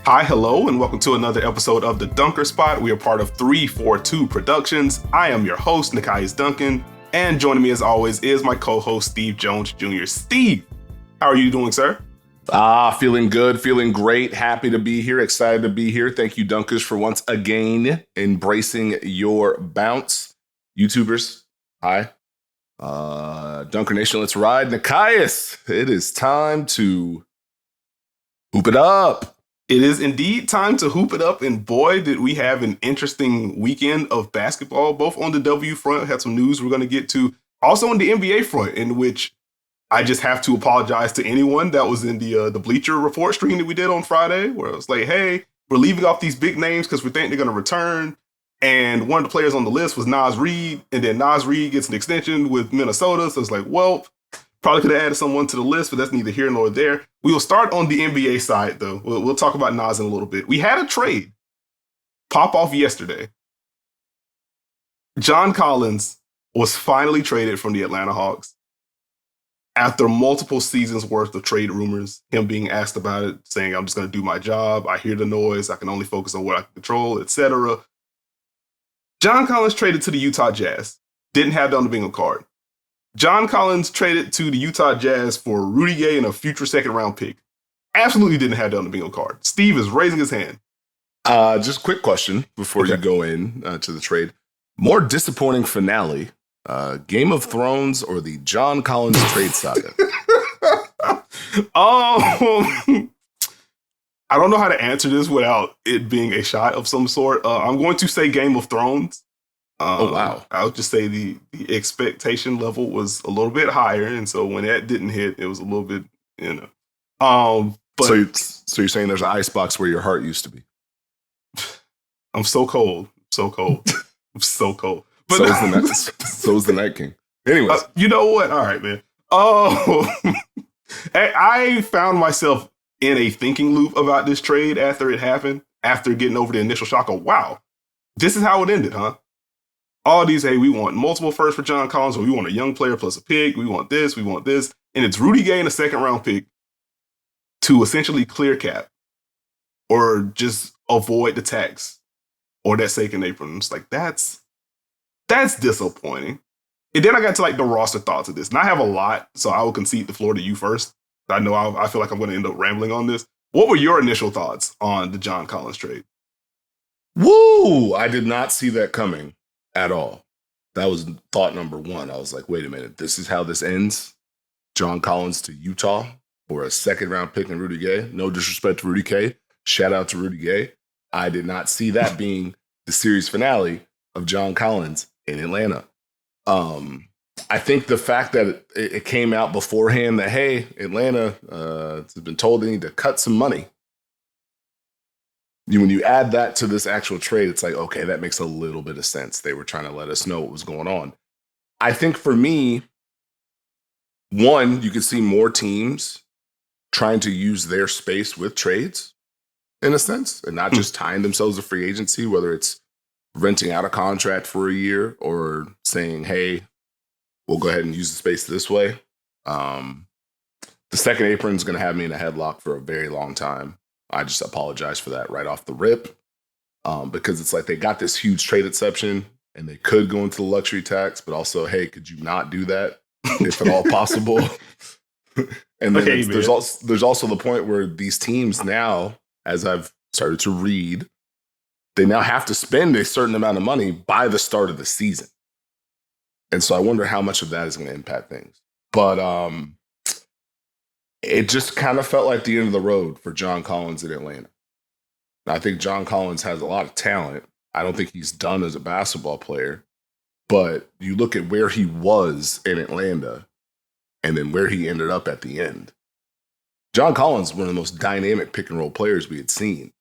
Hi, hello, and welcome to another episode of The Dunker Spot. We are part of 342 Productions. I am your host, Nekias Duncan, and joining me as always is my co-host, Steve Jones Jr. Steve, how are you doing, sir? Feeling good, feeling great, happy to be here, excited to be here. Thank you, Dunkers, for once again embracing your bounce. YouTubers, hi. Dunker Nation, let's ride. Nekias, it is time to hoop it up. It is indeed time to hoop it up, and boy, did we have an interesting weekend of basketball, both on the W front, had some news we're going to get to, also on the NBA front, in which I just have to apologize to anyone that was in the Bleacher Report stream that we did on Friday, where it was like, hey, we're leaving off these big names because we think they're going to return, and one of the players on the list was Naz Reid, and then Naz Reid gets an extension with Minnesota, so it's like, well, probably could have added someone to the list, but that's neither here nor there. We will start on the NBA side, though. We'll talk about Naz in a little bit. We had a trade pop off yesterday. John Collins was finally traded from the Atlanta Hawks after multiple seasons worth of trade rumors, him being asked about it, saying, I'm just going to do my job. I hear the noise. I can only focus on what I can control, etc. John Collins traded to the Utah Jazz. Didn't have that on the bingo card. John Collins traded to the Utah Jazz for Rudy Gay and a future second-round pick. Absolutely didn't have that on the bingo card. Steve is raising his hand. Just a quick question before you go in to the trade. More disappointing finale, Game of Thrones or the John Collins trade saga? I don't know how to answer this without it being a shot of some sort. I'm going to say Game of Thrones. Oh, wow. I'll just say the expectation level was a little bit higher. And so when that didn't hit, it was a little bit, But so you're saying there's an icebox where your heart used to be? I'm so cold. So cold. I'm so cold. But so's the Night King. Anyways. You know what? All right, man. Oh, I found myself in a thinking loop about this trade after it happened, after getting over the initial shock of, wow, this is how it ended, huh? All these, hey, we want multiple firsts for John Collins, or we want a young player plus a pick. We want this. And it's Rudy Gay and a second-round pick to essentially clear cap or just avoid the tax or that second apron. It's like, that's disappointing. And then I got to like the roster thoughts of this. And I have a lot, so I will concede the floor to you first. I know I feel like I'm going to end up rambling on this. What were your initial thoughts on the John Collins trade? Woo! I did not see that coming at all. That was thought number one. I was like, wait a minute, this is how this ends? John Collins to Utah for a second-round pick in Rudy Gay? No disrespect to Rudy Gay. Shout out to Rudy Gay. I did not see that being the series finale of John Collins in Atlanta. I think the fact that it came out beforehand that, hey, Atlanta has been told they need to cut some money. When you add that to this actual trade, it's like, okay, that makes a little bit of sense. They were trying to let us know what was going on. I think for me, one, you could see more teams trying to use their space with trades, in a sense, and not just tying themselves to free agency, whether it's renting out a contract for a year or saying, hey, we'll go ahead and use the space this way. The second apron is going to have me in a headlock for a very long time. I just apologize for that right off the rip, because it's like they got this huge trade exception and they could go into the luxury tax, but also, hey, could you not do that if at all possible? And then there's also the point where these teams now, as I've started to read, they now have to spend a certain amount of money by the start of the season. And so I wonder how much of that is going to impact things. But it just kind of felt like the end of the road for John Collins in Atlanta. I think John Collins has a lot of talent. I don't think he's done as a basketball player. But you look at where he was in Atlanta and then where he ended up at the end. John Collins was one of the most dynamic pick and roll players we had seen.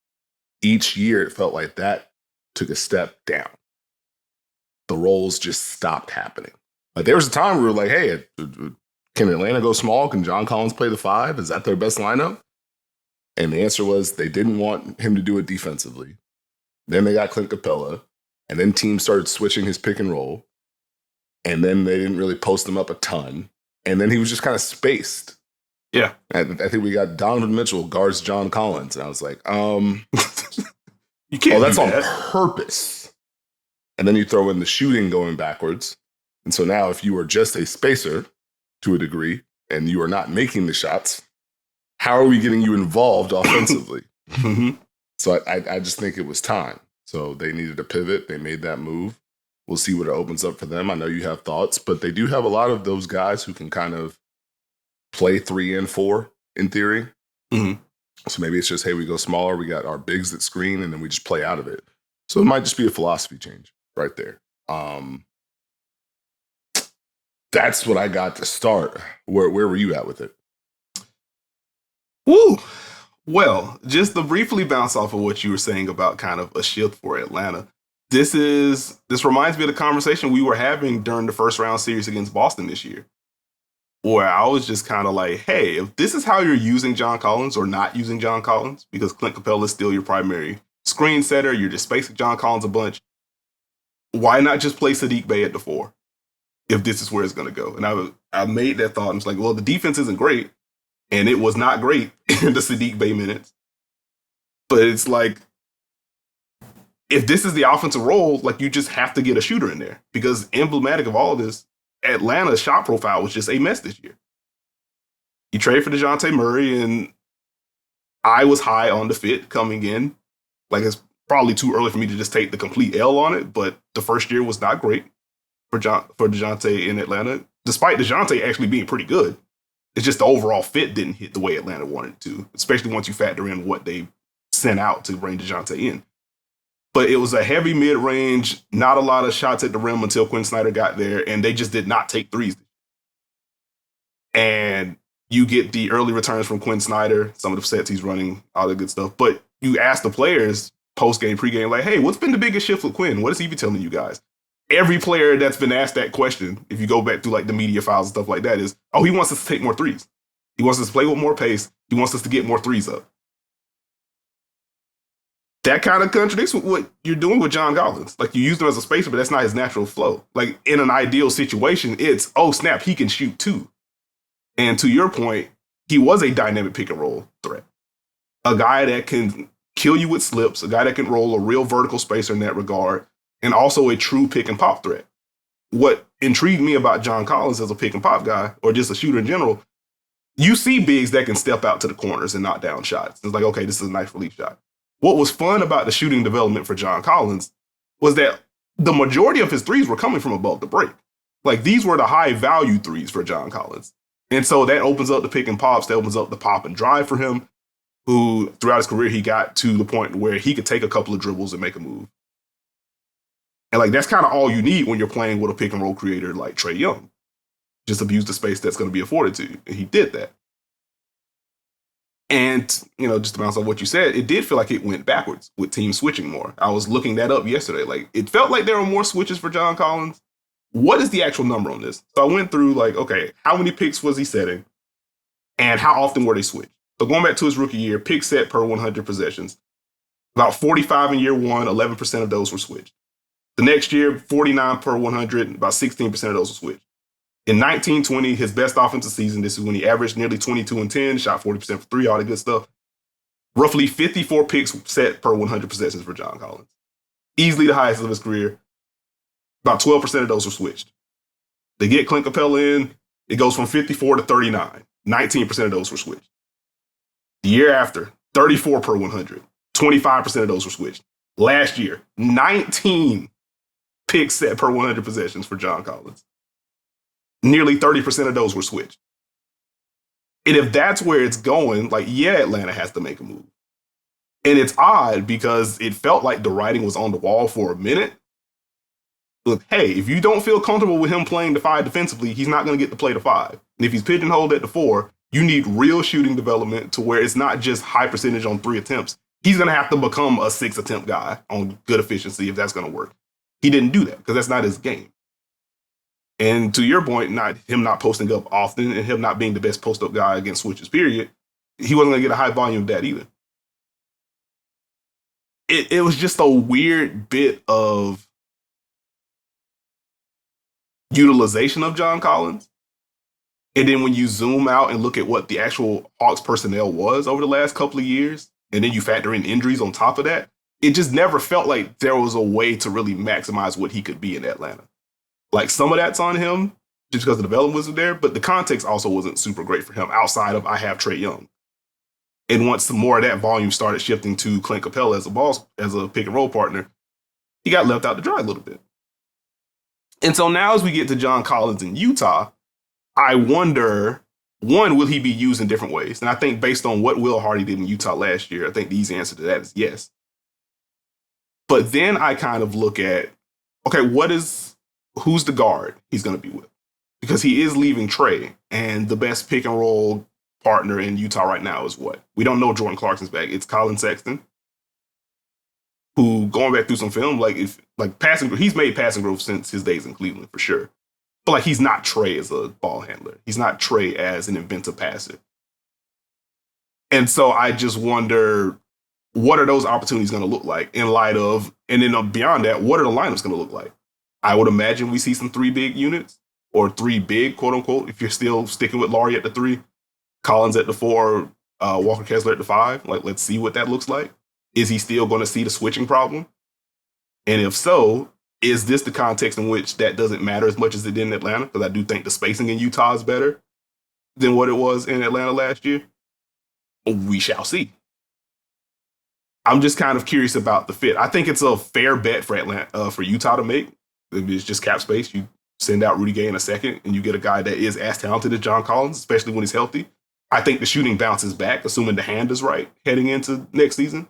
Each year, it felt like that took a step down. The roles just stopped happening. Like there was a time we were like, hey, can Atlanta go small? Can John Collins play the 5? Is that their best lineup? And the answer was they didn't want him to do it defensively. Then they got Clint Capella. And then teams started switching his pick and roll. And then they didn't really post him up a ton. And then he was just kind of spaced. Yeah. And I think we got Donovan Mitchell guards John Collins. And I was like, You can't that's do on that. purpose. And then you throw in the shooting going backwards. And so now if you are just a spacer to a degree and you are not making the shots, how are we getting you involved offensively? Mm-hmm. So I just think it was time. So they needed to pivot. They made that move. We'll see what it opens up for them. I know you have thoughts, but they do have a lot of those guys who can kind of play 3 and 4 in theory. Mm-hmm. So maybe it's just, hey, we go smaller. We got our bigs that screen, and then we just play out of it. So it might just be a philosophy change right there. That's what I got to start. Where were you at with it? Woo! Well, just to briefly bounce off of what you were saying about kind of a shift for Atlanta, this reminds me of the conversation we were having during the first round series against Boston this year, where I was just kind of like, hey, if this is how you're using John Collins or not using John Collins, because Clint Capella is still your primary screen setter, you're just spacing John Collins a bunch, why not just play Saddiq Bey at the 4 if this is where it's going to go? And I made that thought, and it's like, well, the defense isn't great, and it was not great in the Saddiq Bey minutes. But it's like, if this is the offensive role, like, you just have to get a shooter in there, because emblematic of all of this, Atlanta's shot profile was just a mess this year. You trade for DeJounte Murray, and I was high on the fit coming in. Like, it's probably too early for me to just take the complete L on it, but the first year was not great for DeJounte in Atlanta, despite DeJounte actually being pretty good. It's just the overall fit didn't hit the way Atlanta wanted it to, especially once you factor in what they sent out to bring DeJounte in. But it was a heavy mid-range, not a lot of shots at the rim until Quinn Snyder got there, and they just did not take threes. And you get the early returns from Quinn Snyder, some of the sets he's running, all the good stuff. But you ask the players post-game, pre-game, like, hey, what's been the biggest shift with Quinn? What is he be telling you guys? Every player that's been asked that question, if you go back through like the media files and stuff like that, is, oh, he wants us to take more threes. He wants us to play with more pace. He wants us to get more threes up. That kind of contradicts with what you're doing with John Collins. Like, you use him as a spacer, but that's not his natural flow. Like, in an ideal situation, it's, oh, snap, he can shoot too. And to your point, he was a dynamic pick and roll threat. A guy that can kill you with slips, a guy that can roll a real vertical spacer in that regard, and also a true pick and pop threat. What intrigued me about John Collins as a pick and pop guy, or just a shooter in general, you see bigs that can step out to the corners and knock down shots. It's like, okay, this is a nice relief shot. What was fun about the shooting development for John Collins was that the majority of his threes were coming from above the break. Like, these were the high value threes for John Collins. And so that opens up the pick and pops, that opens up the pop and drive for him, who throughout his career, he got to the point where he could take a couple of dribbles and make a move. And like, that's kind of all you need when you're playing with a pick and roll creator like Trae Young. Just abuse the space that's going to be afforded to you. And he did that. And, you know, just to bounce off what you said, it did feel like it went backwards with teams switching more. I was looking that up yesterday. Like, it felt like there were more switches for John Collins. What is the actual number on this? So I went through, like, okay, how many picks was he setting? And how often were they switched? So going back to his rookie year, pick set per 100 possessions. About 45 in year one, 11% of those were switched. The next year, 49 per 100, about 16% of those were switched. In 1920, his best offensive season, this is when he averaged nearly 22 and 10, shot 40% for three, all the good stuff. Roughly 54 picks set per 100 possessions for John Collins. Easily the highest of his career. About 12% of those were switched. They get Clint Capella in, it goes from 54 to 39. 19% of those were switched. The year after, 34 per 100. 25% of those were switched. Last year, 19 picks set per 100 possessions for John Collins. Nearly 30% of those were switched. And if that's where it's going, like, yeah, Atlanta has to make a move. And it's odd because it felt like the writing was on the wall for a minute. Look, hey, if you don't feel comfortable with him playing the 5 defensively, he's not going to get to play the 5. And if he's pigeonholed at the 4, you need real shooting development to where it's not just high percentage on 3 attempts. He's going to have to become a 6 attempt guy on good efficiency if that's going to work. He didn't do that because that's not his game. And to your point, him not posting up often and him not being the best post-up guy against switches, period, he wasn't going to get a high volume of that either. It was just a weird bit of utilization of John Collins And then when you zoom out and look at what the actual Hawks personnel was over the last couple of years, and then you factor in injuries on top of that, it just never felt like there was a way to really maximize what he could be in Atlanta. Like some of that's on him just because the development wasn't there, but the context also wasn't super great for him outside of I have Trae Young. And once some more of that volume started shifting to Clint Capella as a pick and roll partner, he got left out to dry a little bit. And so now as we get to John Collins in Utah, I wonder, one, will he be used in different ways? And I think based on what Will Hardy did in Utah last year, I think the easy answer to that is yes. But then I kind of look at, okay, who's the guard he's going to be with? Because he is leaving Trae, and the best pick and roll partner in Utah right now is what? We don't know Jordan Clarkson's back. It's Colin Sexton, who, going back through some film, he's made passing growth since his days in Cleveland for sure. But like he's not Trae as a ball handler. He's not Trae as an inventive passer. And so I just wonder, what are those opportunities going to look like in light of, and then beyond that, what are the lineups going to look like? I would imagine we see some 3 big units, or 3 big, quote unquote, if you're still sticking with Laurie at the 3, Collins at the 4, Walker Kessler at the 5. Like, let's see what that looks like. Is he still going to see the switching problem? And if so, is this the context in which that doesn't matter as much as it did in Atlanta? Because I do think the spacing in Utah is better than what it was in Atlanta last year. We shall see. I'm just kind of curious about the fit. I think it's a fair bet for Atlanta, for Utah to make. If it's just cap space, you send out Rudy Gay in a second, and you get a guy that is as talented as John Collins, especially when he's healthy. I think the shooting bounces back, assuming the hand is right heading into next season.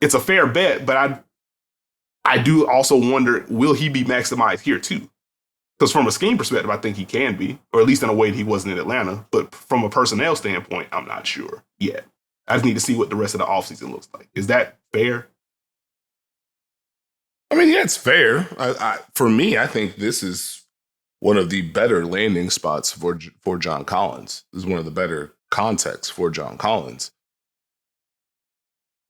It's a fair bet, but I do also wonder, will he be maximized here too? Because from a scheme perspective, I think he can be, or at least in a way that he wasn't in Atlanta. But from a personnel standpoint, I'm not sure yet. I just need to see what the rest of the offseason looks like. Is that fair? I mean, yeah, it's fair. For me, I think this is one of the better landing spots for John Collins. This is one of the better contexts for John Collins.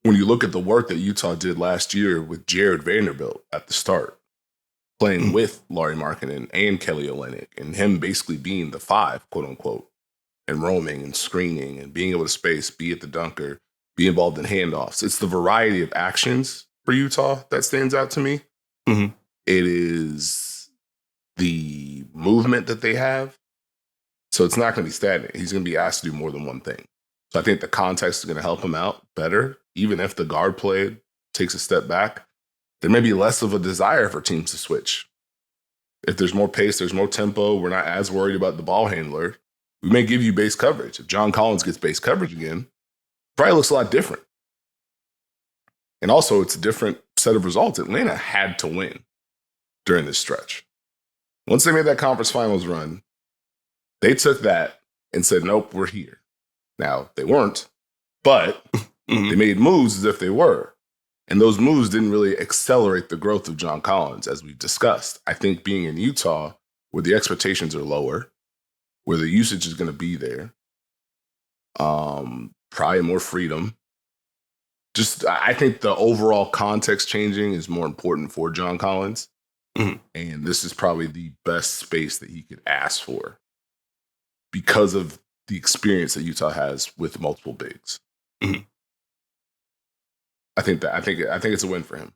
When you look at the work that Utah did last year with Jared Vanderbilt at the start, playing with Lauri Markkanen and Kelly Olynyk, and him basically being the 5, quote unquote, and roaming and screening and being able to space, be at the dunker, be involved in handoffs. It's the variety of actions for Utah that stands out to me. Mm-hmm. It is the movement that they have. So it's not going to be stagnant. He's going to be asked to do more than one thing. So I think the context is going to help him out better. Even if the guard play takes a step back, there may be less of a desire for teams to switch. If there's more pace, there's more tempo, we're not as worried about the ball handler. We may give you base coverage. If John Collins gets base coverage again, it probably looks a lot different. And also, it's a different set of results. Atlanta had to win during this stretch. Once they made that conference finals run, they took that and said, nope, we're here. Now, they weren't, but they made moves as if they were. And those moves didn't really accelerate the growth of John Collins, as we've discussed. I think being in Utah, where the expectations are lower, where the usage is going to be there, probably more freedom. I think the overall context changing is more important for John Collins. Mm-hmm. And this is probably the best space that he could ask for because of the experience that Utah has with multiple bigs. Mm-hmm. I think it's a win for him.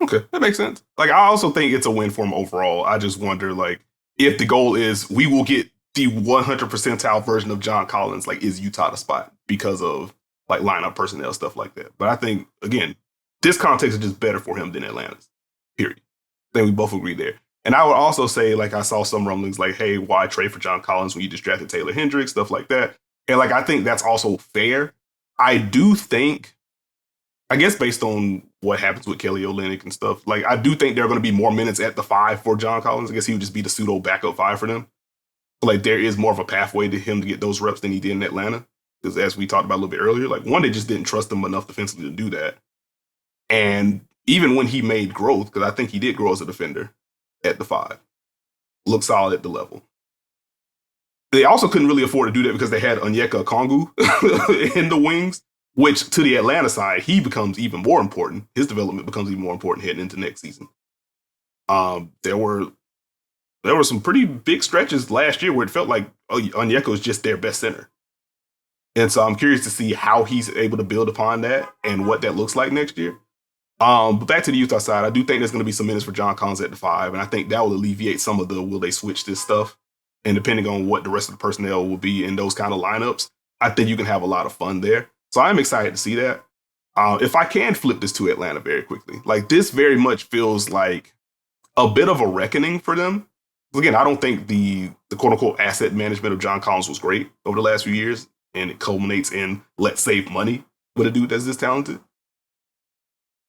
Okay, that makes sense. Like, I also think it's a win for him overall. I just wonder, like, if the goal is we will get the 100 percentile version of John Collins, like, is Utah the spot because of like lineup personnel, stuff like that. But I think, again, this context is just better for him than Atlanta's, period. I think we both agree there. And I would also say, like, I saw some rumblings like, hey, why trade for John Collins when you just drafted Taylor Hendricks, stuff like that. And like, I think that's also fair. I do think, I guess based on what happens with Kelly Olynyk and stuff, like, I do think there are going to be more minutes at the 5 for John Collins. I guess he would just be the pseudo backup 5 for them. But like, there is more of a pathway to him to get those reps than he did in Atlanta. Because as we talked about a little bit earlier, like, one, they just didn't trust him enough defensively to do that. And even when he made growth, because I think he did grow as a defender at the 5, looked solid at the level. They also couldn't really afford to do that because they had Onyeka Okongwu in the wings, which to the Atlanta side, he becomes even more important. His development becomes even more important heading into next season. There were there were some pretty big stretches last year where it felt like Onyeka is just their best center. And so I'm curious to see how he's able to build upon that and what that looks like next year. But back to the Utah side, I do think there's going to be some minutes for John Collins at the 5, and I think that will alleviate some of the will they switch this stuff. And depending on what the rest of the personnel will be in those kind of lineups, I think you can have a lot of fun there. So I'm excited to see that. If I can flip this to Atlanta very quickly, like this very much feels like a bit of a reckoning for them. Again, I don't think the quote unquote asset management of John Collins was great over the last few years, and it culminates in let's save money with a dude that's this talented.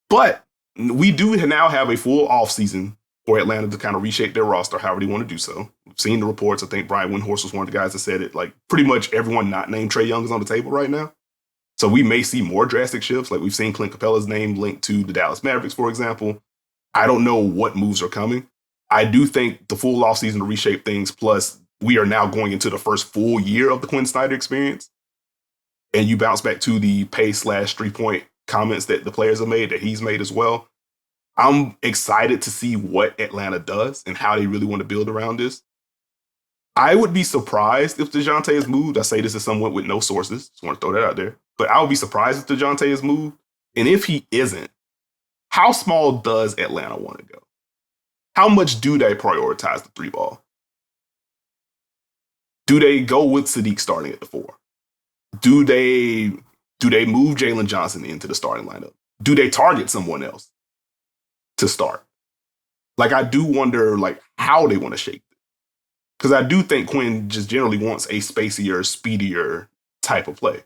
But we do now have a full offseason for Atlanta to kind of reshape their roster however they want to do so. We've seen the reports. I think Brian Windhorst was one of the guys that said it. Like pretty much everyone not named Trae Young is on the table right now. So we may see more drastic shifts. Like we've seen Clint Capella's name linked to the Dallas Mavericks, for example. I don't know what moves are coming. I do think the full offseason to reshape things, plus we are now going into the first full year of the Quinn Snyder experience. And you bounce back to the pay/3-point comments that the players have made, that he's made as well. I'm excited to see what Atlanta does and how they really want to build around this. I would be surprised if DeJounte is moved. I say this as someone with no sources. Just want to throw that out there. But I would be surprised if DeJounte is moved. And if he isn't, how small does Atlanta want to go? How much do they prioritize the 3-ball? Do they go with Sadiq starting at the 4? Do they move Jalen Johnson into the starting lineup? Do they target someone else to start? Like, I do wonder, like, how they want to shape it. Because I do think Quinn just generally wants a spacier, speedier type of play.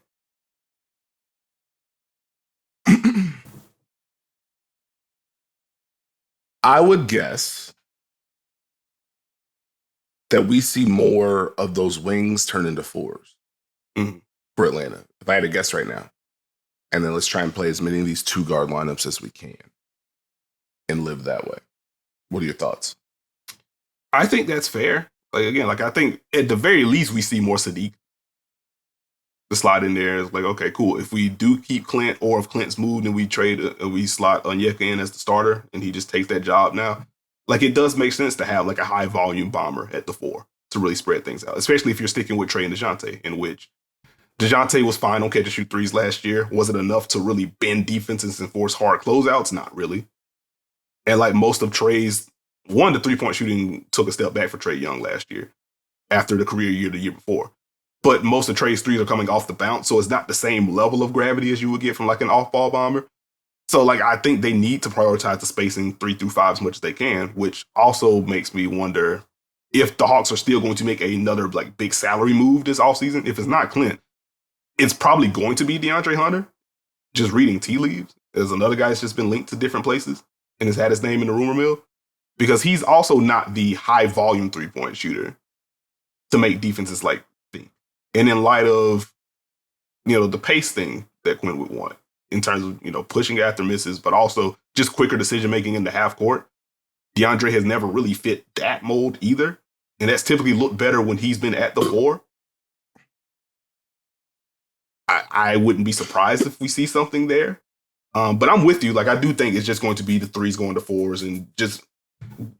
I would guess that we see more of those wings turn into 4s for Atlanta, if I had to guess right now. And then let's try and play as many of these 2-guard lineups as we can and live that way. What are your thoughts? I think that's fair. Like, again, like I think at the very least we see more Sadiq. The slide in there is like, okay, cool. If we do keep Clint, or if Clint's moved and we we slot Onyeka in as the starter and he just takes that job now, like it does make sense to have like a high volume bomber at the 4 to really spread things out, especially if you're sticking with Trae and DeJounte, in which DeJounte was fine on catch and shoot threes last year. Was it enough to really bend defenses and force hard closeouts? Not really. And like most of Trae's, the 3-point shooting took a step back for Trae Young last year after the career year the year before. But most of Trae's threes are coming off the bounce, so it's not the same level of gravity as you would get from like an off-ball bomber. So like I think they need to prioritize the spacing 3 through 5 as much as they can, which also makes me wonder if the Hawks are still going to make another like big salary move this offseason. If it's not Clint, it's probably going to be DeAndre Hunter. Just reading tea leaves. There's another guy that's just been linked to different places and has had his name in the rumor mill, because he's also not the high volume 3-point shooter to make defenses like think. And in light of, the pace thing that Quinn would want in terms of, pushing after misses, but also just quicker decision making in the half court, DeAndre has never really fit that mold either. And that's typically looked better when he's been at the 4. I wouldn't be surprised if we see something there. But I'm with you. Like, I do think it's just going to be the 3s going to 4s and just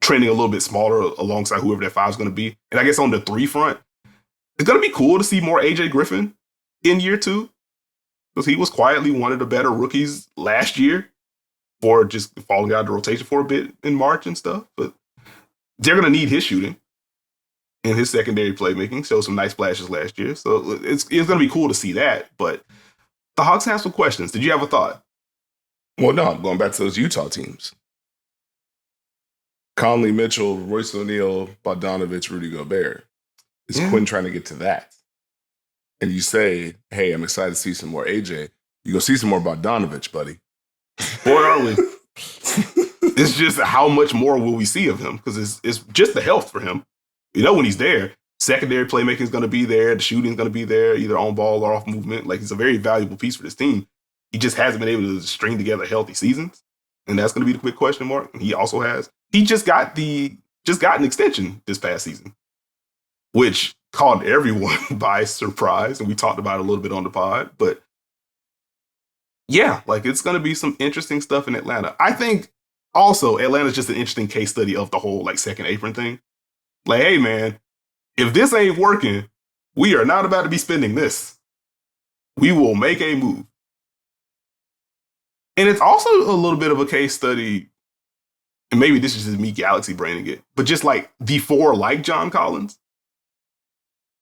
trending a little bit smaller alongside whoever that 5 is going to be. And I guess on the 3 front, it's going to be cool to see more AJ Griffin in year 2, because he was quietly one of the better rookies last year for just falling out of the rotation for a bit in March and stuff. But they're going to need his shooting and his secondary playmaking. Showed some nice flashes last year. So it's going to be cool to see that. But the Hawks have some questions. Did you have a thought? Well, no, I'm going back to those Utah teams. Conley, Mitchell, Royce O'Neal, Bogdanovich, Rudy Gobert. Is Quinn trying to get to that? And you say, hey, I'm excited to see some more AJ. You go see some more Bogdanovich, buddy. Boy, are we. It's just how much more will we see of him? Because it's just the health for him. When he's there, secondary playmaking is going to be there. The shooting is going to be there, either on ball or off movement. Like, he's a very valuable piece for this team. He just hasn't been able to string together healthy seasons. And that's going to be the big question mark. And he also has. He just got an extension this past season, which caught everyone by surprise. And we talked about it a little bit on the pod. But yeah, like, it's going to be some interesting stuff in Atlanta. I think also Atlanta's just an interesting case study of the whole like second apron thing. Like, hey, man, if this ain't working, we are not about to be spending this. We will make a move. And it's also a little bit of a case study, and maybe this is just me galaxy braining it, but just like the four like John Collins,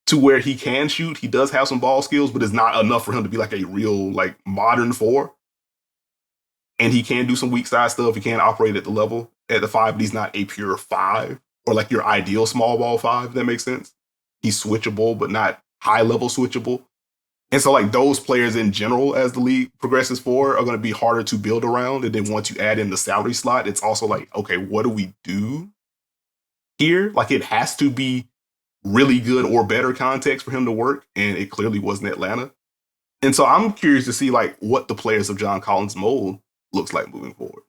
to where he can shoot, he does have some ball skills, but it's not enough for him to be like a real like modern four. And he can do some weak side stuff. He can operate at the level at the five, but he's not a pure five or like your ideal small ball five, if that makes sense. He's switchable, but not high level switchable. And so like those players in general, as the league progresses forward, are going to be harder to build around. And then once you add in the salary slot, it's also like, okay, what do we do here? Like it has to be really good or better context for him to work. And it clearly wasn't Atlanta. And so I'm curious to see like what the players of John Collins' mold looks like moving forward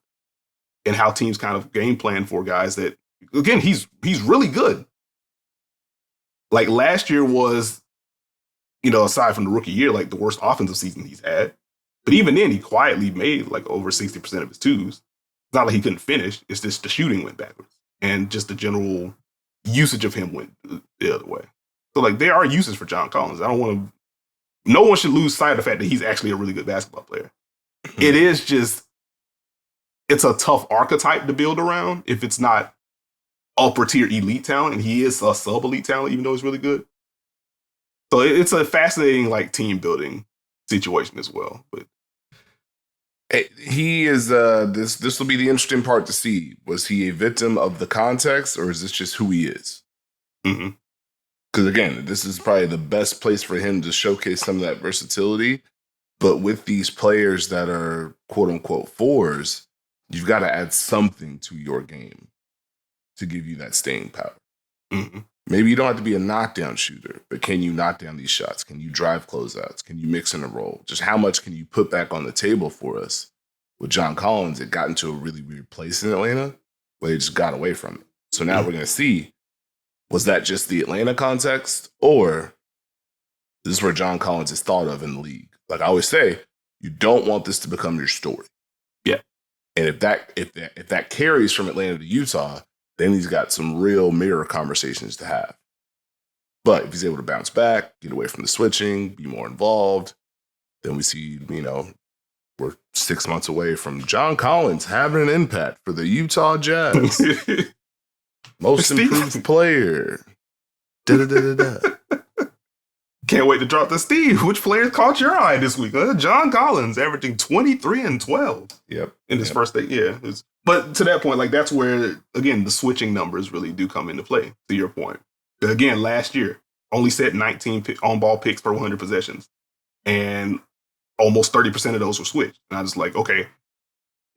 and how teams kind of game plan for guys that, again, he's really good. Like last year was, aside from the rookie year, like the worst offensive season he's had. But even then, he quietly made like over 60% of his twos. It's not like he couldn't finish. It's just the shooting went backwards. And just the general usage of him went the other way. So like there are uses for John Collins. No one should lose sight of the fact that he's actually a really good basketball player. It is just, it's a tough archetype to build around if it's not upper tier elite talent. And he is a sub elite talent, even though he's really good. So it's a fascinating like team building situation as well. But he is this will be the interesting part to see. Was he a victim of the context, or is this just who he is? Because again, this is probably the best place for him to showcase some of that versatility. But with these players that are quote unquote fours, you've got to add something to your game to give you that staying power. Maybe you don't have to be a knockdown shooter, but can you knock down these shots? Can you drive closeouts? Can you mix in a roll? Just how much can you put back on the table for us? With John Collins, it got into a really weird place in Atlanta where he just got away from it. So now we're going to see, was that just the Atlanta context, or this is where John Collins is thought of in the league? Like I always say, you don't want this to become your story. Yeah. And if that carries from Atlanta to Utah, then he's got some real mirror conversations to have. But if he's able to bounce back, get away from the switching, be more involved, then we see, we're 6 months away from John Collins having an impact for the Utah Jazz. Most improved player. Can't wait to drop the Steve. Which players caught your eye this week? John Collins averaging 23 and 12. Yep. In his first day. Yeah. But to that point, like that's where, again, the switching numbers really do come into play, to your point. Again, last year, only set 19 on-ball picks per 100 possessions. And almost 30% of those were switched. And I was like, okay,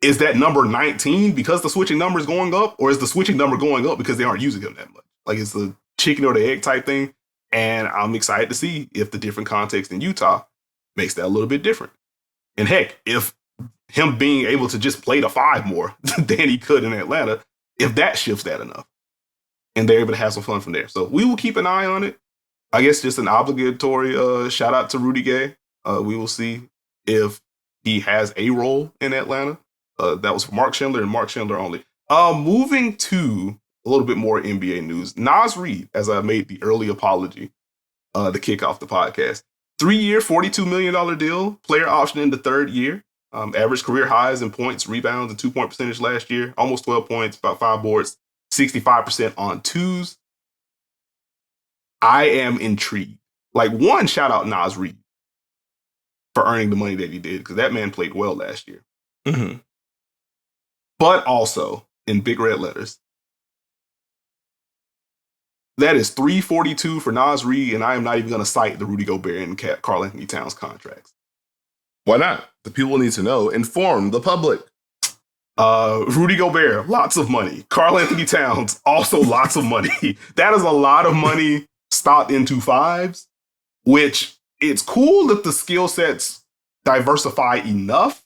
is that number 19 because the switching number is going up? Or is the switching number going up because they aren't using him that much? Like it's the chicken or the egg type thing. And I'm excited to see if the different context in Utah makes that a little bit different. And heck, if him being able to just play the five more than he could in Atlanta, if that shifts that enough, and they're able to have some fun from there. So we will keep an eye on it. I guess just an obligatory shout out to Rudy Gay. We will see if he has a role in Atlanta. That was for Mark Schindler and Mark Schindler only. Moving to a little bit more NBA news. Naz Reid, as I made the early apology to kick off the podcast. 3-year, $42 million deal, player option in the third year. Average career highs in points, rebounds, and 2-point percentage last year. Almost 12 points, about 5 boards, 65% on twos. I am intrigued. Like, one, shout out Naz Reid for earning the money that he did, because that man played well last year. But also, in big red letters, that is $342 for Naz Reid, and I am not even going to cite the Rudy Gobert and Karl Anthony Towns contracts. Why not? The people need to know. Inform the public. Rudy Gobert, lots of money. Karl Anthony Towns, also lots of money. That is a lot of money stocked into fives, which it's cool if the skill sets diversify enough.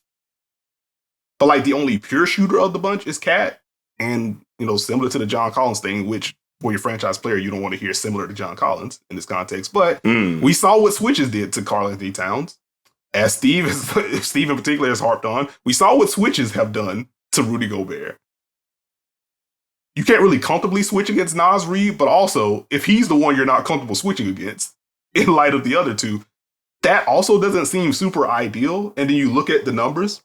But like the only pure shooter of the bunch is Cat. And, similar to the John Collins thing, which for your franchise player, you don't want to hear similar to John Collins in this context. But we saw what switches did to Karl Anthony Towns. As Steve in particular has harped on, we saw what switches have done to Rudy Gobert. you can't really comfortably switch against Naz Reid, but also if he's the one you're not comfortable switching against in light of the other two, that also doesn't seem super ideal. And then you look at the numbers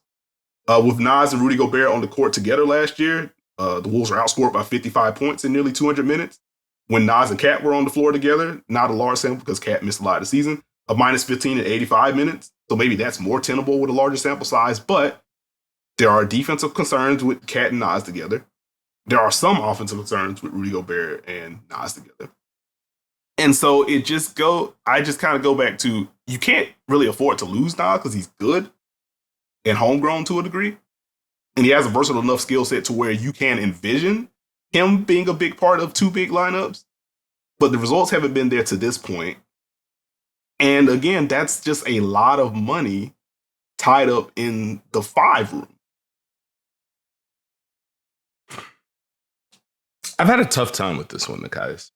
with Naz and Rudy Gobert on the court together last year. The Wolves are outscored by 55 points in nearly 200 minutes. When Naz and Cat were on the floor together, not a large sample because Cat missed a lot of the season, a minus 15 in 85 minutes. So maybe that's more tenable with a larger sample size, but there are defensive concerns with Cat and Naz together. There are some offensive concerns with Rudy Gobert and Naz together. And so I just kind of go back to, you can't really afford to lose Naz because he's good and homegrown to a degree. And he has a versatile enough skill set to where you can envision him being a big part of two big lineups. But the results haven't been there to this point. And again, that's just a lot of money tied up in the 5 room. I've had a tough time with this one, Nekias.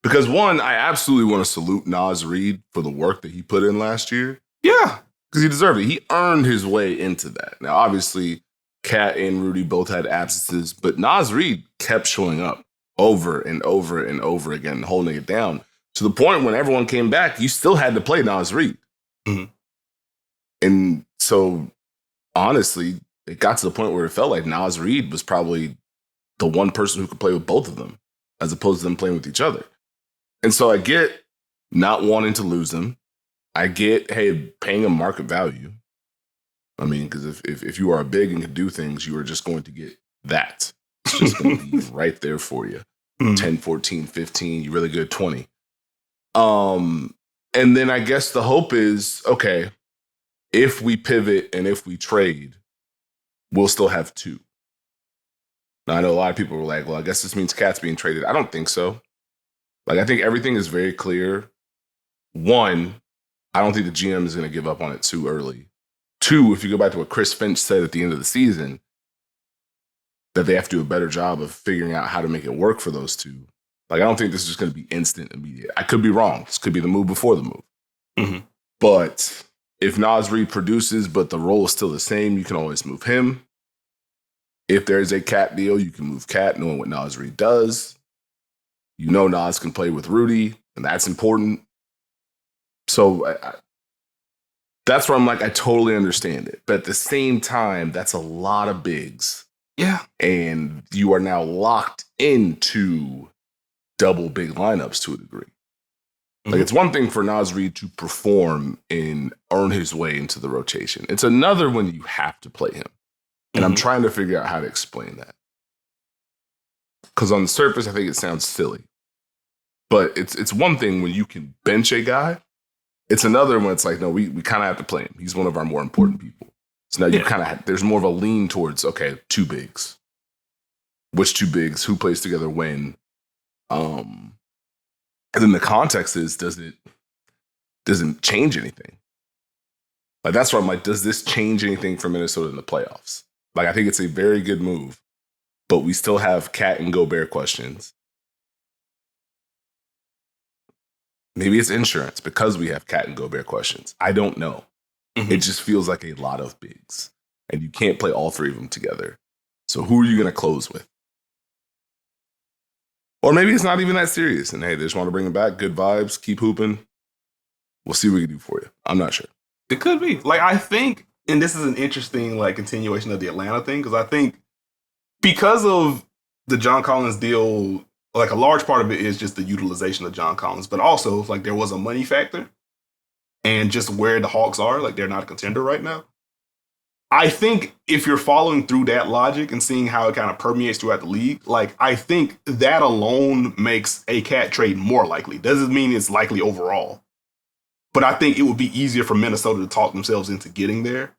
Because one, I absolutely want to salute Naz Reid for the work that he put in last year. Yeah. Because he deserved it. He earned his way into that. Now, obviously, Kat and Rudy both had absences, but Naz Reid kept showing up over and over and over again, holding it down to the point when everyone came back, you still had to play Naz Reid. Mm-hmm. And so, honestly, it got to the point where it felt like Naz Reid was probably the one person who could play with both of them, as opposed to them playing with each other. And so I get not wanting to lose him. I get, hey, paying him market value. I mean, because if you are big and can do things, you are just going to get that. It's just going to be right there for you. 10, 14, 15, you're really good, 20. And then I guess the hope is, okay, if we pivot and if we trade, we'll still have 2. Now, I know a lot of people were like, well, I guess this means Cat's being traded. I don't think so. Like, I think everything is very clear. 1, I don't think the GM is going to give up on it too early. 2, if you go back to what Chris Finch said at the end of the season, that they have to do a better job of figuring out how to make it work for those 2. Like, I don't think this is just going to be instant, immediate. I could be wrong. This could be the move before the move. Mm-hmm. But if Naz Reid produces, but the role is still the same, you can always move him. If there's a Cat deal, you can move Cat, knowing what Naz Reid does. You know Naz can play with Rudy, and that's important. So that's where I'm like, I totally understand it. But at the same time, that's a lot of bigs. Yeah. And you are now locked into double big lineups to a degree. Mm-hmm. Like, it's one thing for Naz Reid to perform and earn his way into the rotation. It's another when you have to play him. And I'm trying to figure out how to explain that. Because on the surface, I think it sounds silly. But it's one thing when you can bench a guy. It's another when it's like, no, we kind of have to play him. He's one of our more important people. So now you kind of there's more of a lean towards, okay, 2 bigs. Which 2 bigs? Who plays together when? And then the context is, doesn't change anything. Like, that's where I'm like, does this change anything for Minnesota in the playoffs? Like, I think it's a very good move, but we still have Cat and Gobert questions. Maybe it's insurance because we have Cat and Gobert questions. I don't know. Mm-hmm. It just feels like a lot of bigs, and you can't play all 3 of them together. So who are you going to close with? Or maybe it's not even that serious, and hey, they just want to bring him back. Good vibes. Keep hooping. We'll see what we can do for you. I'm not sure. It could be. Like, I think, and this is an interesting, like, continuation of the Atlanta thing, because I think because of the John Collins deal, like, a large part of it is just the utilization of John Collins, but also, like, there was a money factor and just where the Hawks are, like, they're not a contender right now. I think if you're following through that logic and seeing how it kind of permeates throughout the league, like, I think that alone makes a Cat trade more likely. Doesn't mean it's likely overall. But I think it would be easier for Minnesota to talk themselves into getting there.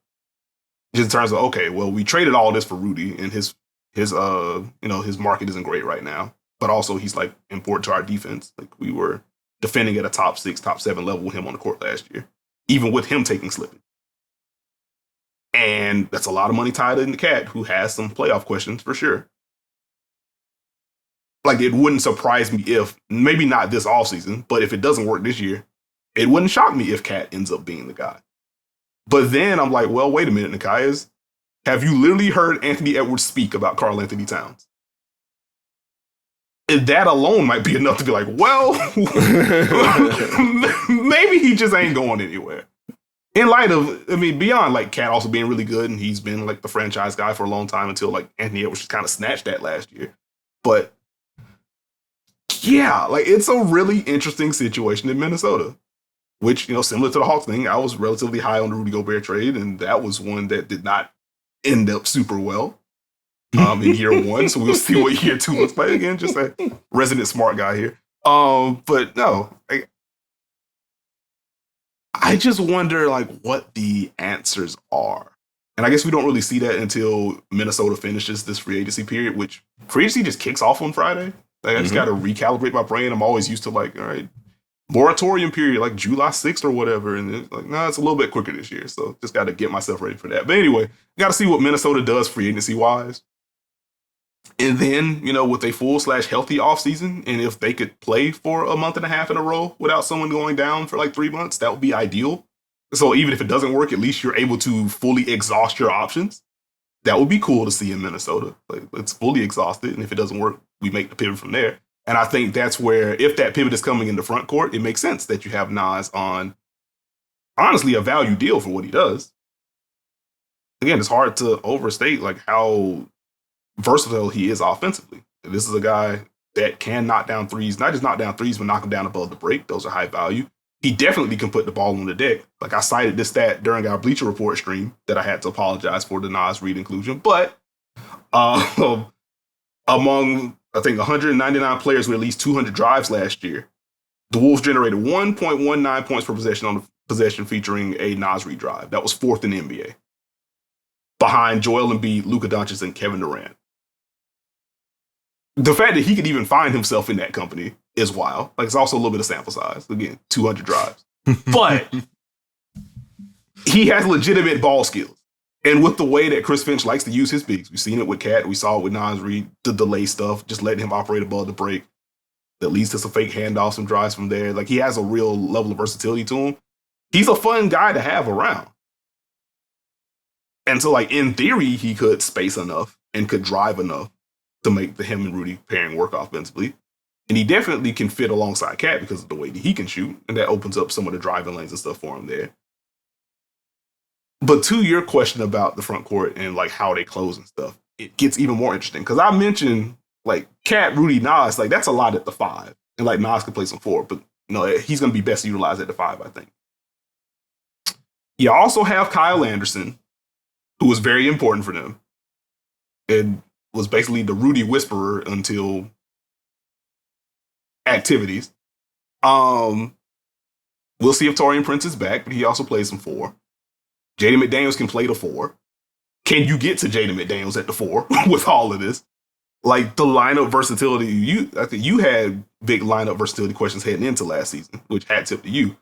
Just in terms of, okay, well, we traded all this for Rudy, and his market isn't great right now. But also, he's, like, important to our defense. Like, we were defending at a top 6, top 7 level with him on the court last year, even with him taking slipping. And that's a lot of money tied in the Cat, who has some playoff questions for sure. Like, it wouldn't surprise me if, maybe not this offseason, but if it doesn't work this year, it wouldn't shock me if Cat ends up being the guy. But then I'm like, well, wait a minute, Nekias. Have you literally heard Anthony Edwards speak about Karl Anthony Towns? And that alone might be enough to be like, well, maybe he just ain't going anywhere. In light of, I mean, beyond like Cat also being really good, and he's been like the franchise guy for a long time until like Anthony Edwards just kind of snatched that last year. But yeah, like it's a really interesting situation in Minnesota, which, you know, similar to the Hawks thing, I was relatively high on the Rudy Gobert trade, and that was one that did not end up super well in year one. So we'll see what year two looks like. Again, just a resident smart guy here. But no, I just wonder like what the answers are. And I guess we don't really see that until Minnesota finishes this free agency period, which free agency just kicks off on Friday. Like I just got to recalibrate my brain. I'm always used to like, all right, moratorium period, like July 6th or whatever. And it's like, nah, it's a little bit quicker this year. So just got to get myself ready for that. But anyway, got to see what Minnesota does free agency wise. And then, you know, with a full / healthy offseason, and if they could play for a month and a half in a row without someone going down for like 3 months, that would be ideal. So even if it doesn't work, at least you're able to fully exhaust your options. That would be cool to see in Minnesota. Like, it's fully exhausted. And if it doesn't work, we make the pivot from there. And I think that's where, if that pivot is coming in the front court, it makes sense that you have Naz on, honestly, a value deal for what he does. Again, it's hard to overstate like how versatile he is offensively. This is a guy that can knock down threes, not just knock down threes, but knock them down above the break. Those are high value. He definitely can put the ball on the deck. Like I cited this stat during our Bleacher Report stream that I had to apologize for the Naz Reid inclusion. But among, I think, 199 players with at least 200 drives last year, the Wolves generated 1.19 points per possession on the possession featuring a Naz Reid drive. That was fourth in the NBA, behind Joel Embiid, Luka Doncic, and Kevin Durant. The fact that he could even find himself in that company is wild. Like, it's also a little bit of sample size. Again, 200 drives. But he has legitimate ball skills. And with the way that Chris Finch likes to use his bigs, we've seen it with Cat, we saw it with Naz Reid, the delay stuff, just letting him operate above the break. That leads to some fake handoffs, some drives from there. Like, he has a real level of versatility to him. He's a fun guy to have around. And so, like, in theory, he could space enough and could drive enough to make the him and Rudy pairing work offensively. And he definitely can fit alongside Cat because of the way that he can shoot. And that opens up some of the driving lanes and stuff for him there. But to your question about the front court and like how they close and stuff, it gets even more interesting. Because I mentioned like Cat, Rudy, Naz, like that's a lot at the 5. And like Naz can play some 4, but you know, he's going to be best utilized at the 5, I think. You also have Kyle Anderson, who was very important for them and was basically the Rudy whisperer until activities. We'll see if Taurean Prince is back, but he also plays some 4. Jaden McDaniels can play the 4. Can you get to Jaden McDaniels at the 4 with all of this? Like the lineup versatility, I think you had big lineup versatility questions heading into last season, which hats tip to you.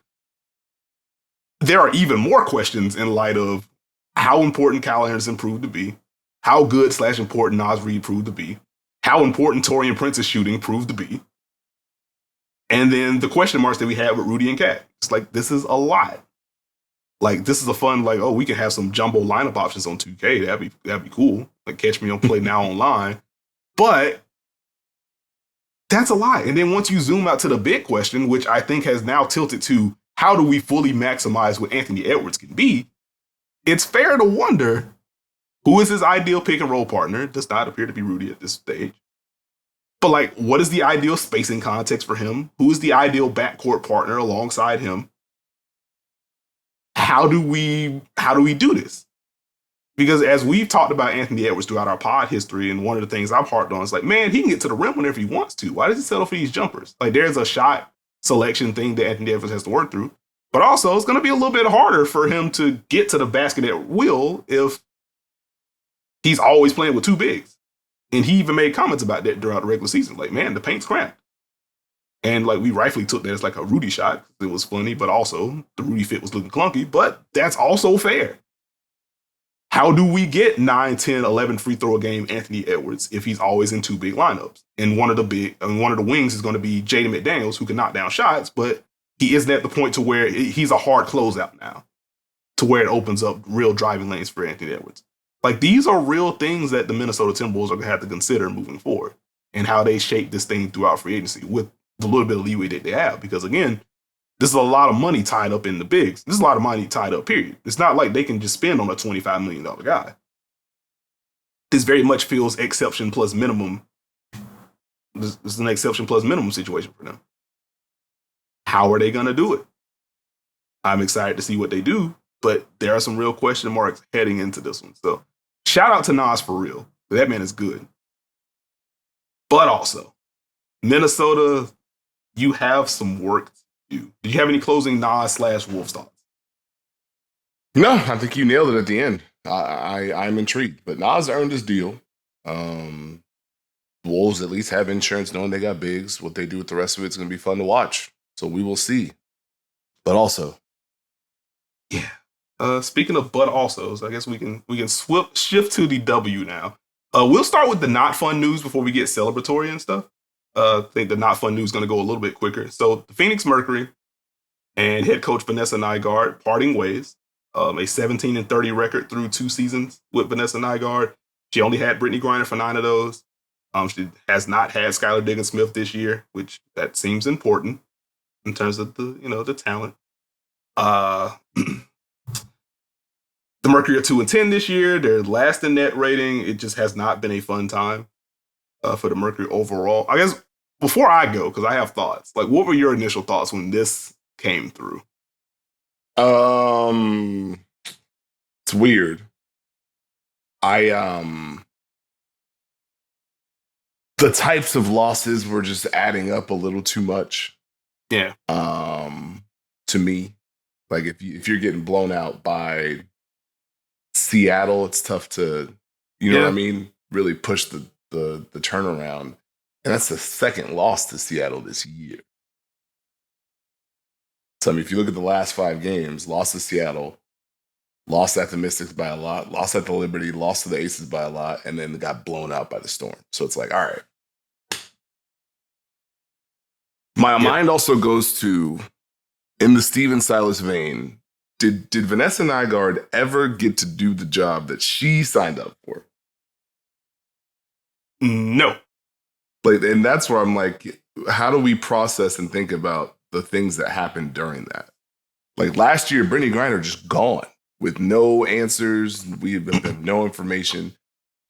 There are even more questions in light of how important Kyle Anderson proved to be, how good / important Naz Reid proved to be, how important Taurean Prince's shooting proved to be, and then the question marks that we had with Rudy and Cat. It's like, this is a lot. Like, this is a fun, like, oh, we can have some jumbo lineup options on 2K. That'd be cool. Like, catch me on Play Now online. But that's a lot. And then once you zoom out to the big question, which I think has now tilted to how do we fully maximize what Anthony Edwards can be, it's fair to wonder who is his ideal pick and roll partner. It does not appear to be Rudy at this stage. But like, what is the ideal spacing context for him? Who is the ideal backcourt partner alongside him? How do we do this? Because as we've talked about Anthony Edwards throughout our pod history, and one of the things I've harped on is like, man, he can get to the rim whenever he wants to. Why does he settle for these jumpers? Like, there's a shot selection thing that Anthony Edwards has to work through. But also, it's going to be a little bit harder for him to get to the basket at will if he's always playing with 2 bigs. And he even made comments about that throughout the regular season. Like, man, the paint's cramped. And like, we rightfully took that as like a Rudy shot. It was funny, but also the Rudy fit was looking clunky, but that's also fair. How do we get 9, 10, 11 free throw a game Anthony Edwards if he's always in 2 big lineups? And one of the wings is going to be Jaden McDaniels, who can knock down shots, but he isn't at the point to where he's a hard closeout now, to where it opens up real driving lanes for Anthony Edwards. Like, these are real things that the Minnesota Timberwolves are going to have to consider moving forward and how they shape this thing throughout free agency with the little bit of leeway that they have. Because, again, this is a lot of money tied up in the bigs. This is a lot of money tied up, period. It's not like they can just spend on a $25 million guy. This very much feels exception plus minimum. This is an exception plus minimum situation for them. How are they going to do it? I'm excited to see what they do, but there are some real question marks heading into this one. So shout out to Naz for real. That man is good. But also, Minnesota, you have some work to do. Did you have any closing Naz/Wolves thoughts? No, I think you nailed it at the end. I'm intrigued, but Naz earned his deal. Wolves at least have insurance knowing they got bigs. What they do with the rest of it's going to be fun to watch. So we will see. But also, yeah. Speaking of but also, so I guess we can shift to the W now. We'll start with the not fun news before we get celebratory and stuff. I think the not fun news is going to go a little bit quicker. So the Phoenix Mercury and head coach Vanessa Nygaard parting ways. A 17-30 record through 2 seasons with Vanessa Nygaard. She only had Brittany Griner for 9 of those. She has not had Skylar Diggins-Smith this year, which that seems important in terms of the talent. The Mercury are 2-10 this year. They're last in net rating. It just has not been a fun time for the Mercury overall. I guess before I go, because I have thoughts. Like, what were your initial thoughts when this came through? It's weird. The types of losses were just adding up a little too much. Yeah. To me, like if you're getting blown out by Seattle, it's tough to, you know what I mean, really push the turnaround. And that's the second loss to Seattle this year. So, I mean, if you look at the last 5 games, lost to Seattle, lost at the Mystics by a lot, lost at the Liberty, lost to the Aces by a lot, and then got blown out by the Storm. So it's like, all right. My mind also goes to, in the Steven Silas vein, did Vanessa Nygaard ever get to do the job that she signed up for? No. And that's where I'm like, how do we process and think about the things that happened during that? Like last year, Brittany Griner just gone with no answers. We have no information.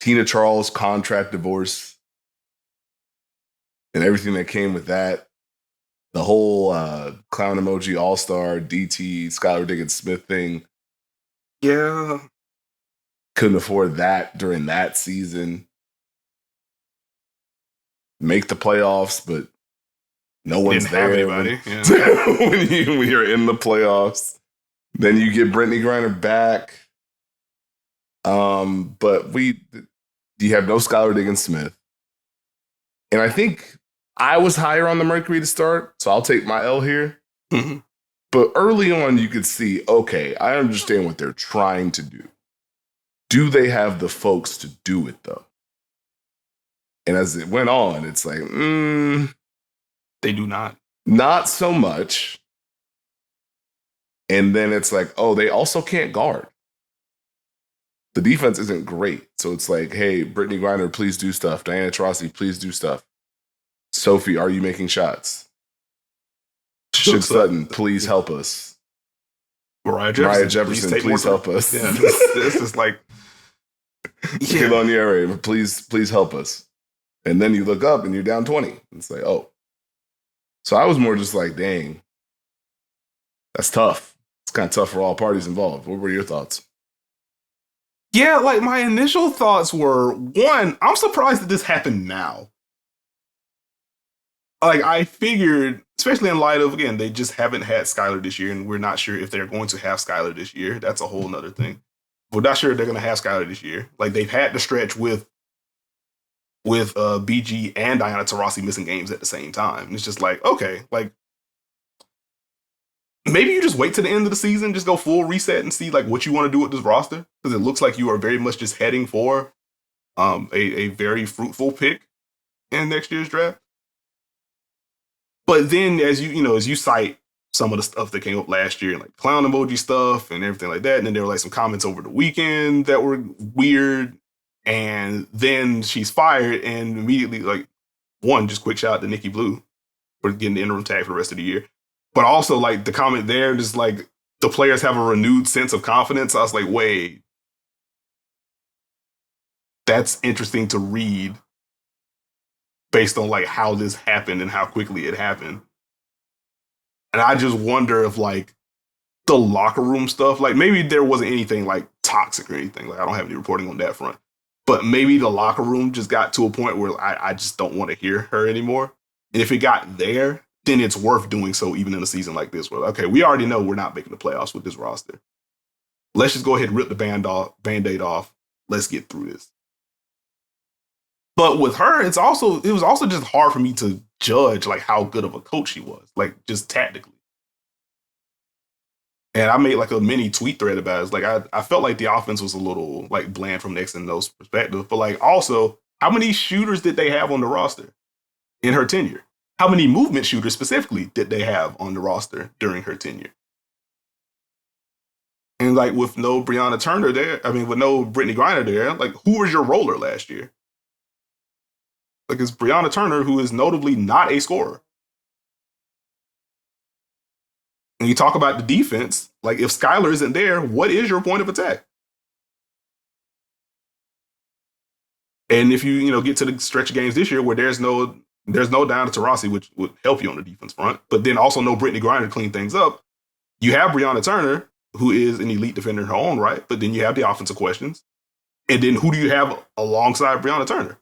Tina Charles contract divorce and everything that came with that. The whole clown emoji All-Star DT Skylar Diggins-Smith thing. Yeah. Couldn't afford that during that season. Make the playoffs, but no one's Didn't there. have anybody. Yeah. when you're in the playoffs, then you get Brittany Griner back. But you have no Skylar Diggins-Smith. And I think I was higher on the Mercury to start, so I'll take my L here. Mm-hmm. But early on, you could see, okay, I understand what they're trying to do. Do they have the folks to do it, though? And as it went on, it's like, they do not. Not so much. And then it's like, oh, they also can't guard. The defense isn't great. So it's like, hey, Brittany Griner, please do stuff. Diana Taurasi, please do stuff. Sophie, are you making shots? Shook Sutton, please help us. Mariah Jefferson, please help us. Yeah, this is like... Kaylon Yere, please help us. And then you look up and you're down 20. It's like, oh. So I was more just like, dang, that's tough. It's kind of tough for all parties involved. What were your thoughts? Yeah, like my initial thoughts were, one, I'm surprised that this happened now. Like I figured, especially in light of, again, they just haven't had Skylar this year, and we're not sure if they're going to have Skylar this year. That's a whole nother thing. We're not sure if they're going to have Skylar this year. Like they've had to stretch with BG and Diana Taurasi missing games at the same time. And it's just like, okay, like maybe you just wait to the end of the season, just go full reset and see like what you want to do with this roster. Because it looks like you are very much just heading for a very fruitful pick in next year's draft. But then as you cite some of the stuff that came up last year, like clown emoji stuff and everything like that. And then there were like some comments over the weekend that were weird. And then she's fired, and immediately, like, one, just quick shout out to Nikki Blue for getting the interim tag for the rest of the year. But also, like, the comment there, just like the players have a renewed sense of confidence. I was like, wait, that's interesting to read based on like how this happened and how quickly it happened. And I just wonder if like the locker room stuff, like maybe there wasn't anything like toxic or anything. Like I don't have any reporting on that front. But maybe the locker room just got to a point where I just don't want to hear her anymore. And if it got there, then it's worth doing so even in a season like this where, okay, we already know we're not making the playoffs with this roster. Let's just go ahead and rip the Band-Aid off. Let's get through this. But with her, it was also just hard for me to judge like how good of a coach she was, like just tactically. And I made like a mini tweet thread about it. It's like I felt like the offense was a little like bland from X and O's perspective. But like also, how many shooters did they have on the roster in her tenure? How many movement shooters specifically did they have on the roster during her tenure? And like with no Brianna Turner there, with no Brittany Griner there, like who was your roller last year? Like it's Brianna Turner, who is notably not a scorer. And you talk about the defense, like if Skylar isn't there, what is your point of attack? And if you get to the stretch of games this year where there's no down to Taurasi, which would help you on the defense front, but then also no Brittany Griner to clean things up, you have Brianna Turner, who is an elite defender in her own right, but then you have the offensive questions. And then who do you have alongside Brianna Turner?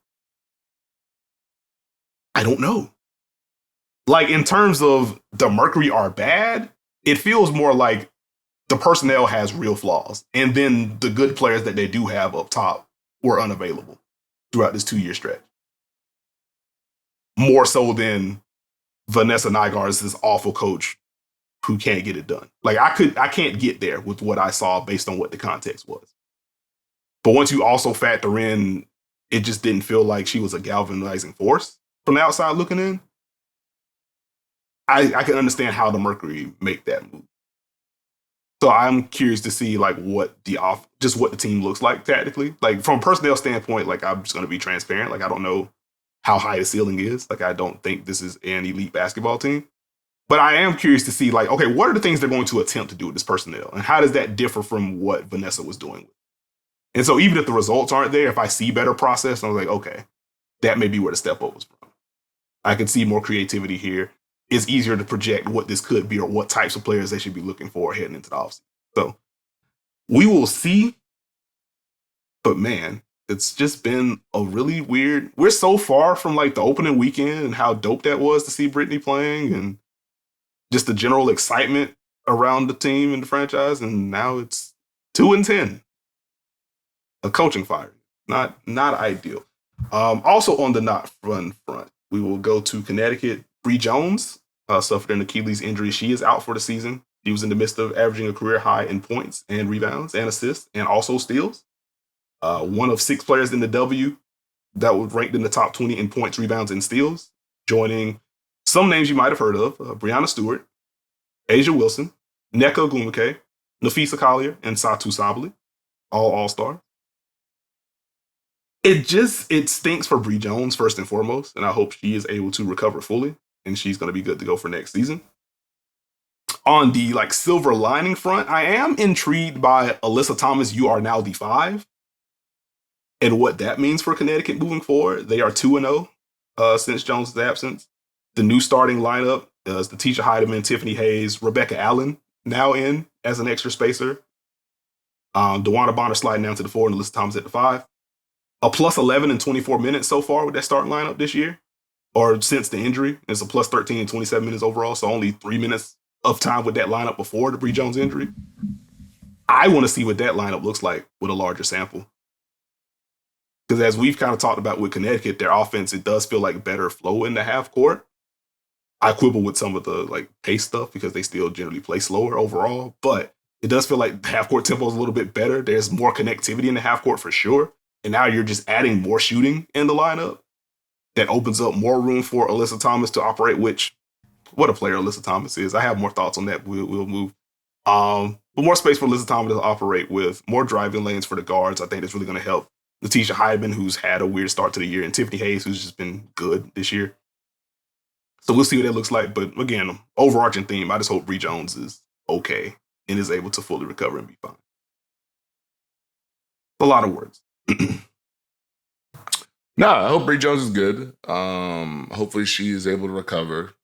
I don't know. Like in terms of the Mercury are bad, it feels more like the personnel has real flaws. And then the good players that they do have up top were unavailable throughout this 2-year stretch. More so than Vanessa Nygaard is this awful coach who can't get it done. Like I can't get there with what I saw based on what the context was. But once you also factor in, it just didn't feel like she was a galvanizing force from the outside looking in. I can understand how the Mercury make that move. So I'm curious to see like what the team looks like tactically. Like from a personnel standpoint, like I'm just going to be transparent. Like I don't know how high the ceiling is. Like I don't think this is an elite basketball team. But I am curious to see like, okay, what are the things they're going to attempt to do with this personnel? And how does that differ from what Vanessa was doing? And so even if the results aren't there, if I see better process, I'm like, okay, that may be where the step up was from. I can see more creativity here. It's easier to project what this could be or what types of players they should be looking for heading into the offseason. So we will see. But man, it's just been a really weird. We're so far from like the opening weekend and how dope that was to see Brittany playing and just the general excitement around the team and the franchise. And now it's 2-10. A coaching fire. Not ideal. Also on the not fun front, we will go to Connecticut. Bri Jones suffered an Achilles injury. She is out for the season. She was in the midst of averaging a career high in points and rebounds and assists and also steals. One of 6 players in the W that was ranked in the top 20 in points, rebounds, and steals, joining some names you might have heard of, Breanna Stewart, Asia Wilson, Nneka Ogwumike, Nafisa Collier, and Satu Sabally, all All-Star. It stinks for Bri Jones, first and foremost, and I hope she is able to recover fully, and she's going to be good to go for next season. On the like silver lining front, I am intrigued by Alyssa Thomas, you are now the 5, and what that means for Connecticut moving forward. They are 2-0 since Jones' absence. The new starting lineup is Letitia Heideman, Tiffany Hayes, Rebecca Allen now in as an extra spacer. DeWanna Bonner sliding down to the 4 and Alyssa Thomas at the 5. A plus 11 in 24 minutes so far with that starting lineup this year, or since the injury. It's a plus 13 in 27 minutes overall, so only 3 minutes of time with that lineup before the Bri Jones injury. I want to see what that lineup looks like with a larger sample. Because as we've kind of talked about with Connecticut, their offense, it does feel like better flow in the half court. I quibble with some of the like pace stuff because they still generally play slower overall, but it does feel like the half court tempo is a little bit better. There's more connectivity in the half court for sure. And now you're just adding more shooting in the lineup that opens up more room for Alyssa Thomas to operate, which what a player Alyssa Thomas is. I have more thoughts on that. We'll move. But more space for Alyssa Thomas to operate with, more driving lanes for the guards. I think that's really going to help Letitia Hyman, who's had a weird start to the year, and Tiffany Hayes, who's just been good this year. So we'll see what that looks like. But again, overarching theme, I just hope Bri Jones is okay and is able to fully recover and be fine. A lot of words. No, I hope Bri Jones is good. Hopefully she is able to recover.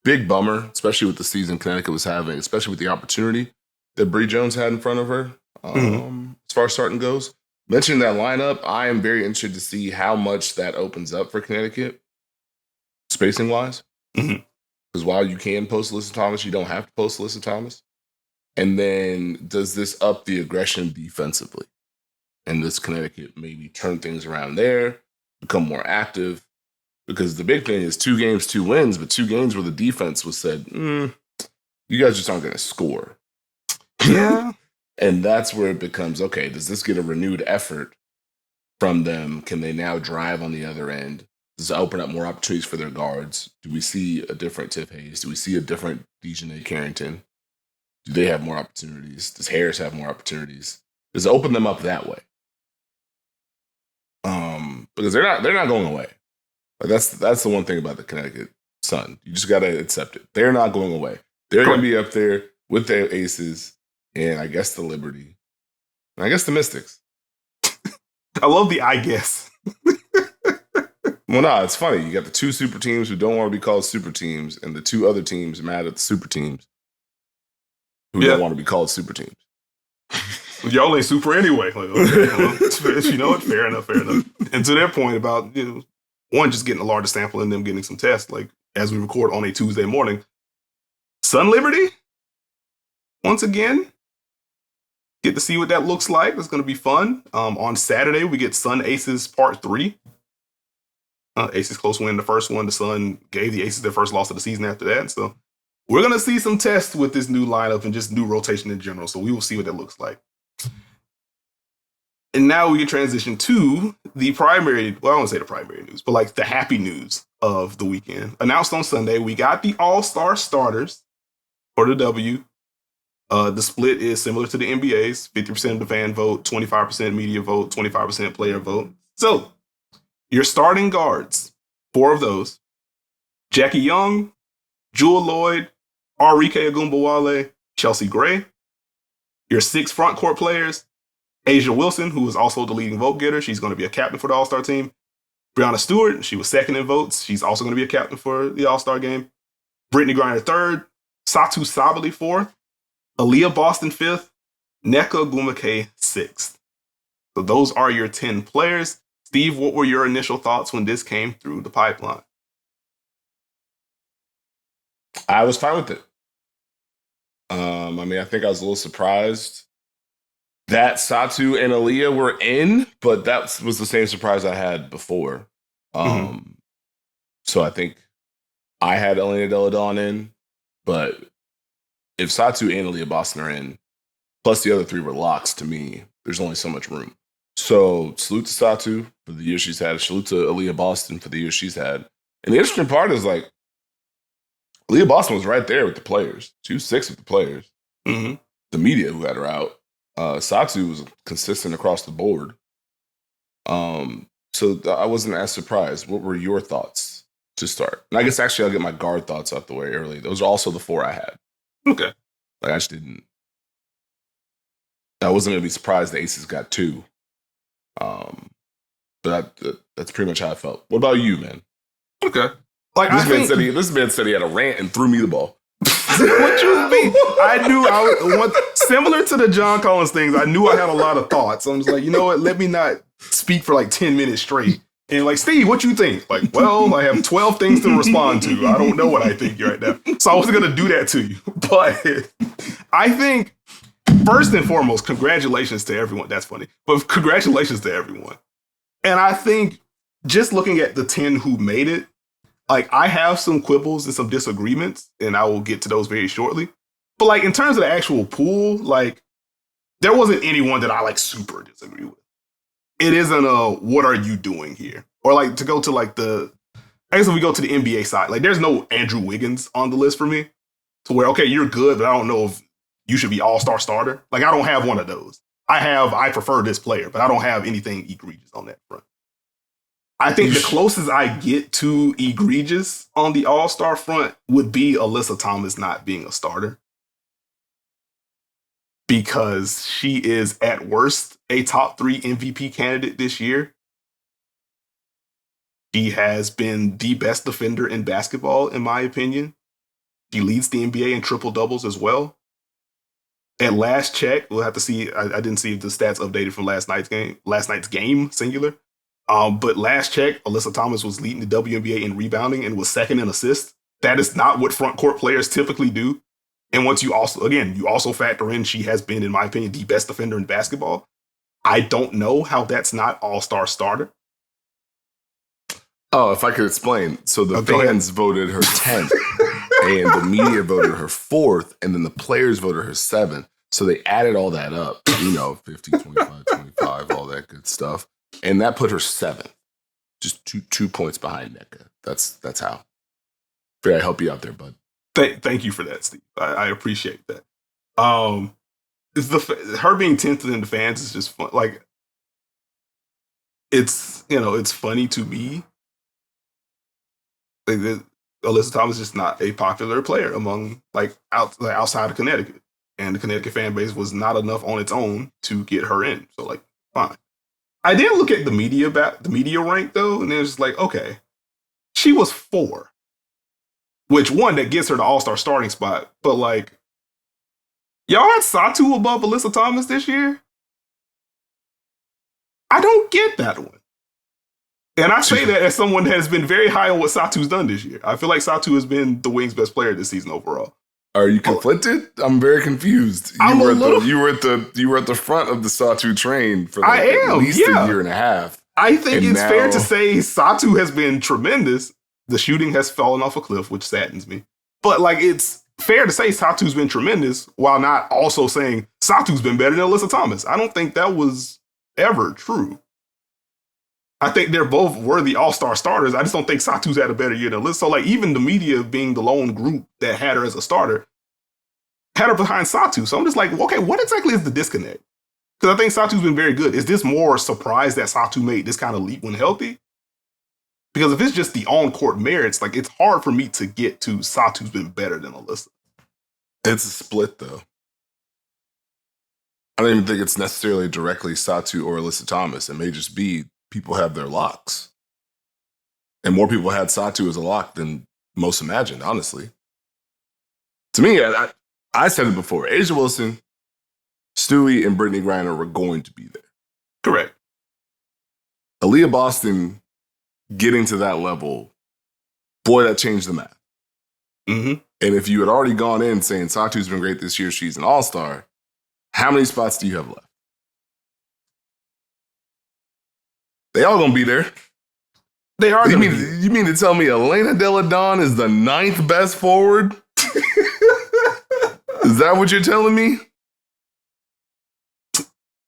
Big bummer, especially with the season Connecticut was having, especially with the opportunity that Bri Jones had in front of her as far as starting goes. Mentioning that lineup, I am very interested to see how much that opens up for Connecticut, spacing-wise. Because while you can post Alyssa Thomas, you don't have to post Alyssa Thomas. And then does this up the aggression defensively? And does Connecticut maybe turn things around there, become more active? Because the big thing is 2 games, 2 wins, but 2 games where the defense was said, you guys just aren't going to score. Yeah. And that's where it becomes, okay, does this get a renewed effort from them? Can they now drive on the other end? Does it open up more opportunities for their guards? Do we see a different Tiff Hayes? Do we see a different Dejanay Carrington? Do they have more opportunities? Does Harris have more opportunities? Does it open them up that way? Because they're not going away. Like that's the one thing about the Connecticut Sun. You just got to accept it. They're not going away. They're going to be up there with their aces and I guess the Liberty. And I guess the Mystics. I love the I guess. Well, no, it's funny. You got the 2 super teams who don't want to be called super teams and the 2 other teams mad at the super teams who don't want to be called super teams. Y'all ain't super anyway. Like, okay, well, you know what? Fair enough. And to their point about, one, just getting a larger sample and them getting some tests, like as we record on a Tuesday morning. Sun Liberty, once again, get to see what that looks like. It's going to be fun. On Saturday, we get Sun Aces Part 3. Aces close win the first one. The Sun gave the Aces their first loss of the season after that. So we're going to see some tests with this new lineup and just new rotation in general. So we will see what that looks like. And now we can transition to the primary, well, I won't say the primary news, but like the happy news of the weekend. Announced on Sunday, we got the All-Star starters for the W. The split is similar to the NBA's, 50% of the fan vote, 25% media vote, 25% player vote. So your starting guards, 4 of those, Jackie Young, Jewel Lloyd, Arike Agumbawale, Chelsea Gray. Your 6 front court players, Asia Wilson, who is also the leading vote getter. She's going to be a captain for the All-Star team. Brianna Stewart, she was 2nd in votes. She's also going to be a captain for the All-Star game. Brittany Griner 3rd. Satu Sabali 4th. Aaliyah Boston 5th. Nneka Ogwumike 6th. So those are your 10 players. Steve, what were your initial thoughts when this came through the pipeline? I was fine with it. I think I was a little surprised that Satu and Aaliyah were in, but that was the same surprise I had before. So I think I had Elena Deladon in, but if Satu and Aaliyah Boston are in, plus the other 3 were locks to me, there's only so much room. So salute to Satu for the year she's had. Salute to Aaliyah Boston for the year she's had. And the interesting part is like, Aaliyah Boston was right there with the players. She was 6th with the players. The media who had her out. Satu was consistent across the board. So I wasn't as surprised. What were your thoughts to start? And I guess actually I'll get my guard thoughts out the way early. Those are also the 4 I had. Okay. Like I just didn't. I wasn't going to be surprised the Aces got 2. But that's pretty much how I felt. What about you, man? Okay. Like this man said he had a rant and threw me the ball. What you mean? I knew similar to the John Collins things, I knew I had a lot of thoughts. I was like, you know what? Let me not speak for like 10 minutes straight. And like, Steve, what you think? Like, well, I have 12 things to respond to. I don't know what I think right now. So I wasn't going to do that to you. But I think, first and foremost, congratulations to everyone. That's funny. But congratulations to everyone. And I think just looking at the 10 who made it, like, I have some quibbles and some disagreements, and I will get to those very shortly. But, like, in terms of the actual pool, like, there wasn't anyone that I, like, super disagree with. It isn't a, what are you doing here? Or, like, to go to, like, the I guess if we go to the NBA side, like there's no Andrew Wiggins on the list for me to where, okay, you're good, but I don't know if you should be all-star starter. Like I don't have one of those. I prefer this player, but I don't have anything egregious on that front. I think the closest I get to egregious on the all-star front would be Alyssa Thomas not being a starter. Because she is at worst a top 3 MVP candidate this year. She has been the best defender in basketball, in my opinion. She leads the NBA in triple doubles as well. At last check, we'll have to see. I didn't see the stats updated from last night's game, singular. But last check, Alyssa Thomas was leading the WNBA in rebounding and was second in assists. That is not what front court players typically do. And once you also factor in she has been, in my opinion, the best defender in basketball. I don't know how that's not all-star starter. Oh, if I could explain. So the fans voted her 10th, and the media voted her 4th, and then the players voted her 7th. So they added all that up, 50, 25, 25, all that good stuff. And that put her 7th. Just two points behind Nneka. That's how. Figured I'd help you out there, bud. Thank you for that, Steve. I appreciate that. Her being 10th in the fans is just fun. Like, it's funny to me. Like, Alyssa Thomas is just not a popular player among outside of Connecticut, and the Connecticut fan base was not enough on its own to get her in. So like, fine. I did look at the media rank though, and it was like, okay, she was 4, which one that gets her the all-star starting spot, but like, y'all had Satu above Alyssa Thomas this year. I don't get that one. And I say that as someone that has been very high on what Satu's done this year. I feel like Satu has been the Wings' best player this season overall. Are you conflicted? I'm very confused. You were at the front of the Satu train for at least a year and a half. I think it's fair to say Satu has been tremendous. The shooting has fallen off a cliff, which saddens me. But like, it's fair to say Satu's been tremendous while not also saying Satu's been better than Alyssa Thomas. I don't think that was ever true. I think they're both worthy all-star starters. I just don't think Satu's had a better year than Alyssa. So like, even the media being the lone group that had her as a starter had her behind Satu. So I'm just like, okay, what exactly is the disconnect? Because I think Satu's been very good. Is this more surprise that Satu made this kind of leap when healthy? Because if it's just the on-court merits, like, it's hard for me to get to Satu's been better than Alyssa. It's a split, though. I don't even think it's necessarily directly Satu or Alyssa Thomas. It may just be people have their locks. And more people had Satu as a lock than most imagined, honestly. To me, I said it before. A'ja Wilson, Stewie, and Brittany Griner were going to be there. Correct. Aaliyah Boston getting to that level, boy, that changed the math. Mm-hmm. And if you had already gone in saying Satu's been great this year, she's an all-star, how many spots do you have left? They all gonna be there. They are. You mean to tell me Elena Delle Donne is the 9th best forward? Is that what you're telling me?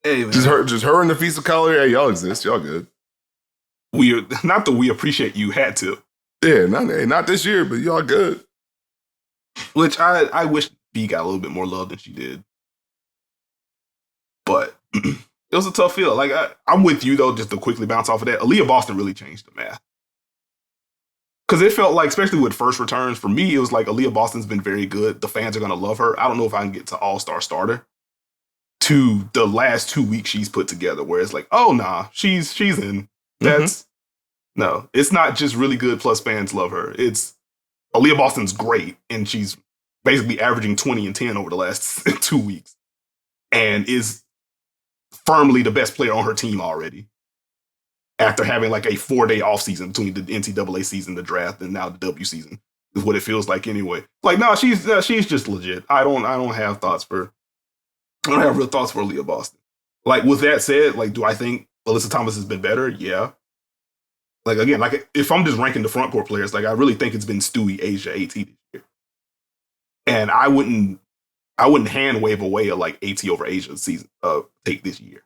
Hey, man. Just her and Nafisa Collier. Hey, y'all exist. Y'all good. We appreciate you had to. Yeah, not this year, but y'all good. Which I wish B got a little bit more love than she did. But it was a tough field. Like, I'm with you, though, just to quickly bounce off of that. Aaliyah Boston really changed the math. Because it felt like, especially with first returns, for me, it was like Aaliyah Boston's been very good. The fans are going to love her. I don't know if I can get to all-star starter to the last 2 weeks she's put together, where it's like, oh, nah, she's in. That's no, it's not just really good plus fans love her. It's Aaliyah Boston's great, and she's basically averaging 20 and 10 over the last 2 weeks and is firmly the best player on her team already after having like a 4-day offseason between the NCAA season, the draft, and now the W season is what it feels like anyway. Like, no, she's just legit. I don't have real thoughts for Aaliyah Boston. Like, with that said, like, do I think Alyssa Thomas has been better? Yeah. Like, again, like, if I'm just ranking the front court players, like, I really think it's been Stewie, A'ja, AT this year. And I wouldn't hand wave away a like AT over A'ja season take this year.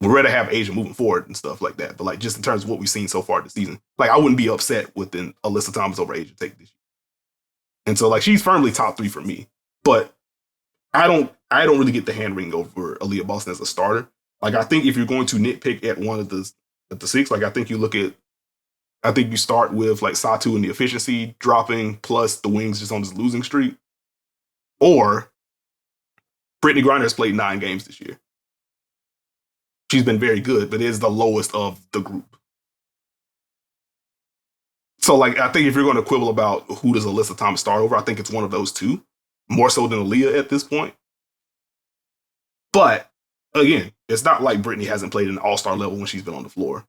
We'd rather have Asia moving forward and stuff like that. But like just in terms of what we've seen so far this season, like I wouldn't be upset with an Alyssa Thomas over Asia take this year. And so like she's firmly top 3 for me. But I don't really get the hand wringing over Aaliyah Boston as a starter. Like I think if you're going to nitpick at one of the 6, like I think you start with like Satu and the efficiency dropping plus the wings just on this losing streak. Or Brittany Griner has played 9 games this year. She's been very good, but is the lowest of the group. So, like, I think if you're going to quibble about who does Alyssa Thomas start over, I think it's one of those 2, more so than Aaliyah at this point. But, again, it's not like Brittany hasn't played at an all-star level when she's been on the floor.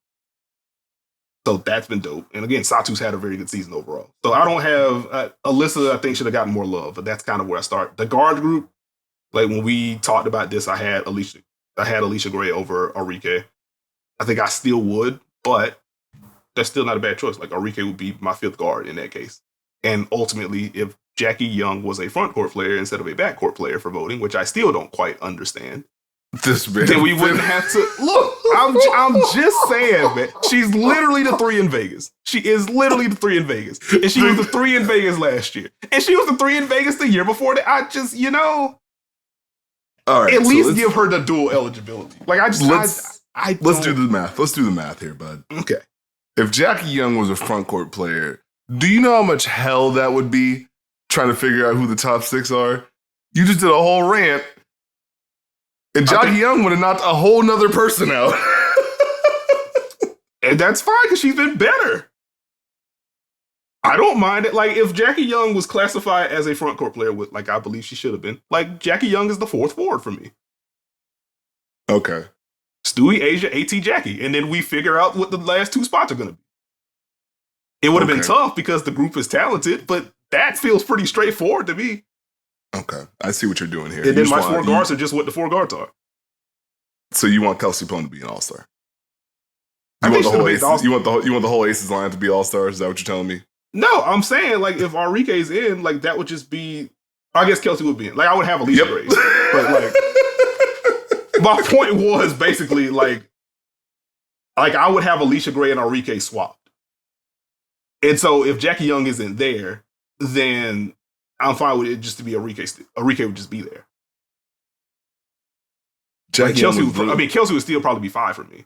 So that's been dope. And again, Satu's had a very good season overall. So I don't have, Alyssa, I think, should have gotten more love, but that's kind of where I start. The guard group, like when we talked about this, I had Alicia Gray over Arike. I think I still would, but that's still not a bad choice. Like Arike would be my 5th guard in that case. And ultimately, if Jackie Young was a front court player instead of a backcourt player for voting, which I still don't quite understand, then we wouldn't have to look. I'm just saying, man. She's literally the 3 in Vegas. She is literally the 3 in Vegas, and she was the 3 in Vegas last year, and she was the 3 in Vegas the year before that. I just, all right, at least give her the dual eligibility. Like let's do the math. Let's do the math here, bud. Okay. If Jackie Young was a front court player, do you know how much hell that would be trying to figure out who the top 6 are? You just did a whole rant. And Jackie Young would have knocked a whole nother person out. And that's fine because she's been better. I don't mind it. Like, if Jackie Young was classified as a front court player, like I believe she should have been, like, Jackie Young is the 4th forward for me. Okay. Stewie, Asia, AT, Jackie. And then we figure out what the last 2 spots are going to be. It would have been tough because the group is talented, but that feels pretty straightforward to me. Okay, I see what you're doing here. And then my 4 guards are just what the 4 guards are. So you want Kelsey Plum to be an all-star? You want the whole Aces line to be all-stars? Is that what you're telling me? No, I'm saying like if Enrique's in, like that would just be. I guess Kelsey would be in. Like I would have Alicia Gray, but like my point was basically like I would have Alicia Gray and Enrique swapped. And so if Jackie Young isn't there, then I'm fine with it just to be Enrique. Enrique would just be there. Like Kelsey would still probably be 5 for me.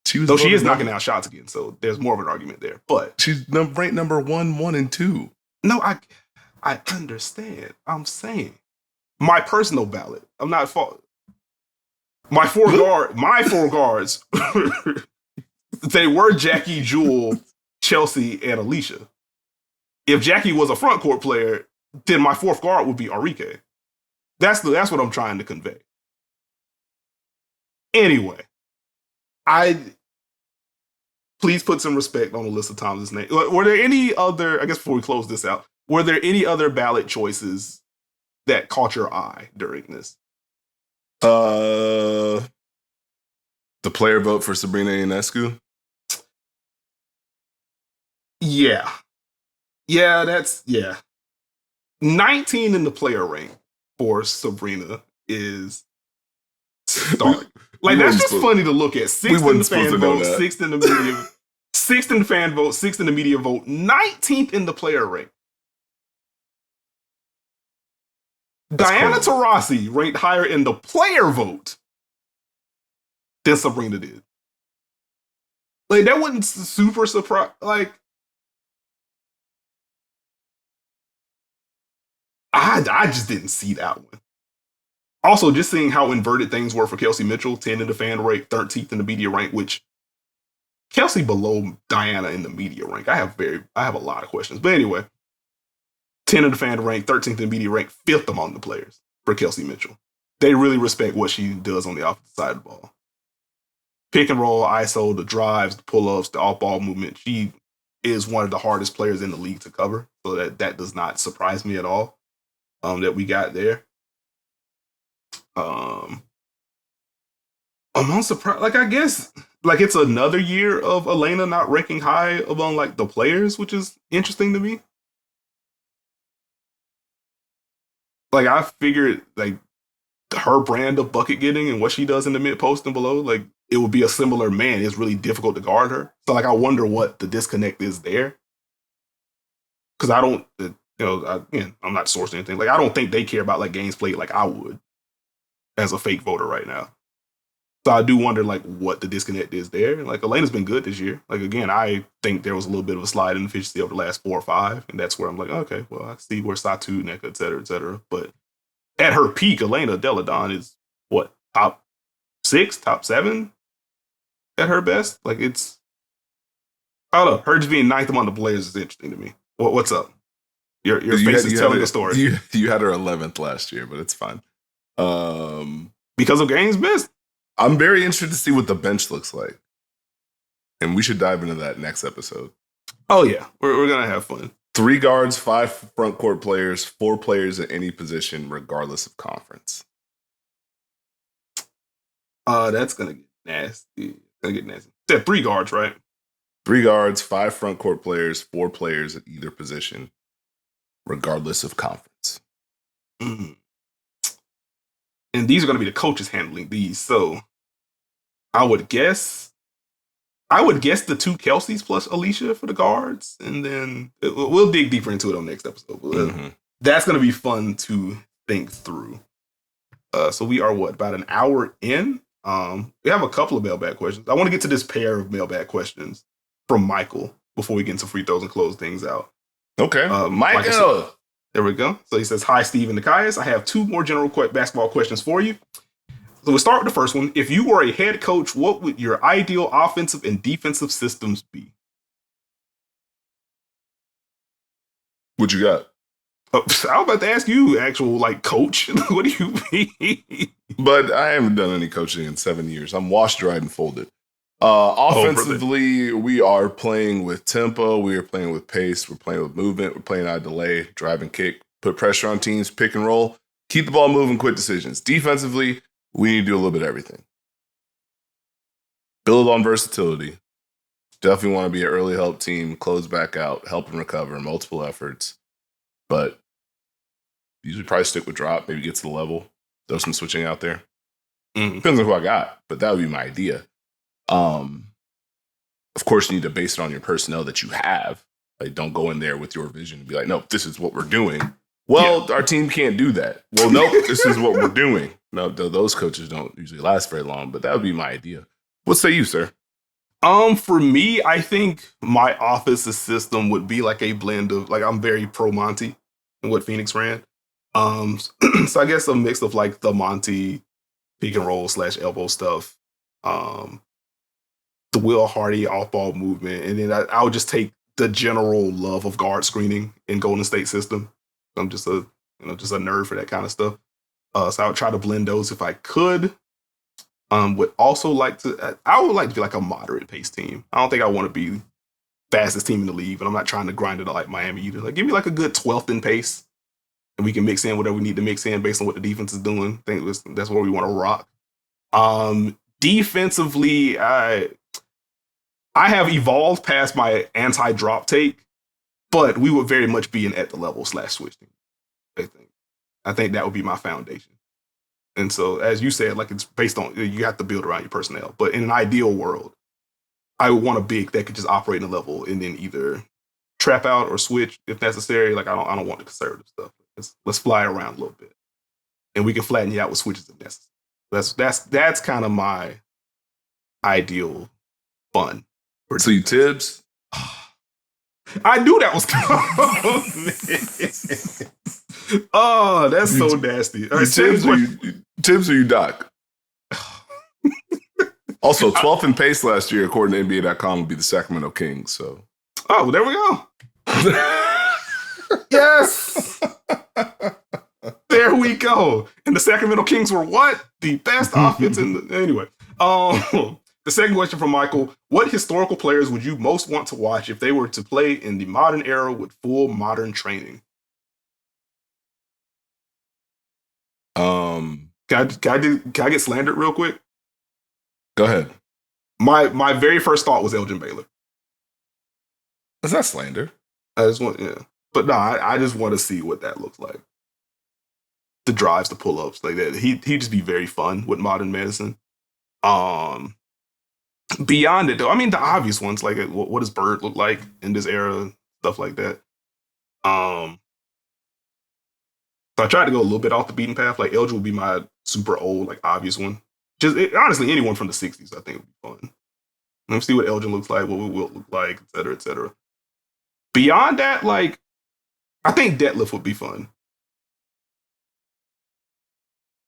She is knocking out shots again, so there's more of an argument there. But she's ranked number 1, 1, and 2. No, I understand. I'm saying my personal ballot. I'm not fault. My 4 guards. They were Jackie, Jewel, Chelsea, and Alicia. If Jackie was a front court player, then my 4th guard would be Enrique. That's what I'm trying to convey. Anyway, please put some respect on Alyssa Thomas' name. Were there any other, I guess before we close this out, were there any other ballot choices that caught your eye during this? The player vote for Sabrina Ionescu? Yeah. Yeah. 19 in the player rank for Sabrina is stark. Like, that's just funny to look at. 6th in the fan vote, 6th in the media, 6th in the fan vote, 6th in the media vote, 19th in the player rank. Diana Taurasi ranked higher in the player vote than Sabrina did. Like, that wasn't super surprised. Like, I just didn't see that one. Also, just seeing how inverted things were for Kelsey Mitchell, 10 in the fan rank, 13th in the media rank, which Kelsey below Diana in the media rank. I have a lot of questions. But anyway, 10 in the fan rank, 13th in the media rank, 5th among the players for Kelsey Mitchell. They really respect what she does on the offensive side of the ball. Pick and roll, ISO, the drives, the pull-ups, the off-ball movement. She is one of the hardest players in the league to cover. So that does not surprise me at all that we got there. I'm unsurprised. Like, I guess, like, it's another year of Elena not ranking high among, like, the players, which is interesting to me. Like, I figured, like, her brand of bucket getting and what she does in the mid post and below, like it would be a similar man. It's really difficult to guard her. So like I wonder what the disconnect is there. Because I don't, I'm not sourcing anything. Like I don't think they care about like games played like I would as a fake voter right now. So I do wonder like what the disconnect is there. Like Elena's been good this year. Like again, I think there was a little bit of a slide in efficiency over the last 4 or 5, and that's where I'm like, okay, well I see where Satu, Neka, et cetera, et cetera. But at her peak, Elena Deladon is what, top 6, top 7 at her best. Like it's, I don't know. Her just being ninth among the players is interesting to me. What's up? Your face is telling the story. You had her 11th last year, but it's fine. Because of games missed. I'm very interested to see what the bench looks like. And we should dive into that next episode. Oh, yeah. We're going to have fun. 3 guards, 5 front court players, 4 players at any position, regardless of conference. That's going to get nasty. Said 3 guards, right? 3 guards, 5 front court players, 4 players at either position, regardless of conference. Mm. And these are going to be the coaches handling these. So I would guess the 2 Kelseys plus Alicia for the guards. And then we'll dig deeper into it on next episode. Mm-hmm. That's going to be fun to think through. So we are about an hour in? We have a couple of mailbag questions. I want to get to this pair of mailbag questions from Michael before we get into free throws and close things out. Okay. Michael. There we go. So he says, hi, Steve and Nekias. I have 2 more general basketball questions for you. So we'll start with the first one. If you were a head coach, what would your ideal offensive and defensive systems be? What you got? I was about to ask you, actual, coach. What do you mean? But I haven't done any coaching in 7 years. I'm washed, dried, and folded. Offensively, we are playing with tempo. We are playing with pace. We're playing with movement. We're playing out of delay, drive and kick, put pressure on teams, pick and roll, keep the ball moving, quick decisions. Defensively, we need to do a little bit of everything. Build on versatility. Definitely want to be an early help team, close back out, help and recover, multiple efforts. But usually probably stick with drop, maybe get to the level. Throw some switching out there. Depends on who I got, but that would be my idea. Of course, you need to base it on your personnel that you have. Like, don't go in there with your vision and be like, no, this is what we're doing. Well, Our team can't do that. Well, nope, this is what we're doing. No, those coaches don't usually last very long, but that would be my idea. What say you, sir? For me, I think my offensive system would be like a blend of, I'm very pro Monty and what Phoenix ran. So I guess a mix of the Monty pick and roll / elbow stuff. The Will Hardy off-ball movement, and then I would just take the general love of guard screening in Golden State system. I'm just a nerd for that kind of stuff. So I would try to blend those if I could. I would like to be like a moderate pace team. I don't think I want to be fastest team in the league, but I'm not trying to grind it like Miami either. Give me a good 12th in pace, and we can mix in whatever we need to mix in based on what the defense is doing. I think that's where we want to rock. Defensively, I have evolved past my anti-drop take, but we would very much be an at the level / switch team. I think that would be my foundation. And so, as you said, it's based on, you have to build around your personnel. But in an ideal world, I would want a big that could just operate in a level and then either trap out or switch if necessary. I don't want the conservative stuff. Let's fly around a little bit, and we can flatten you out with switches if necessary. That's kind of my ideal fun. So you Tibbs? I knew that was coming. Oh, that's so nasty. All right, Tibbs or you Doc? Also, 12th in pace last year, according to NBA.com, would be the Sacramento Kings. So, well, there we go. Yes. There we go. And the Sacramento Kings were what? The best offense in the... Anyway. The second question from Michael, what historical players would you most want to watch if they were to play in the modern era with full modern training? Can I get slandered real quick? Go ahead. My very first thought was Elgin Baylor. Is that slander? I just want, yeah. But no, I just want to see what that looks like. the drives, the pull-ups, like that. He'd just be very fun with modern medicine. Beyond it, though, I mean, the obvious ones, like what does Bird look like in this era, stuff like that. So I tried to go a little bit off the beaten path. Like Elgin would be my super old, like obvious one. Honestly, anyone from the 60s, I think would be fun. Let's see what Elgin looks like, what Wilt look like, et cetera, et cetera. Beyond that, like, I think Detlef would be fun.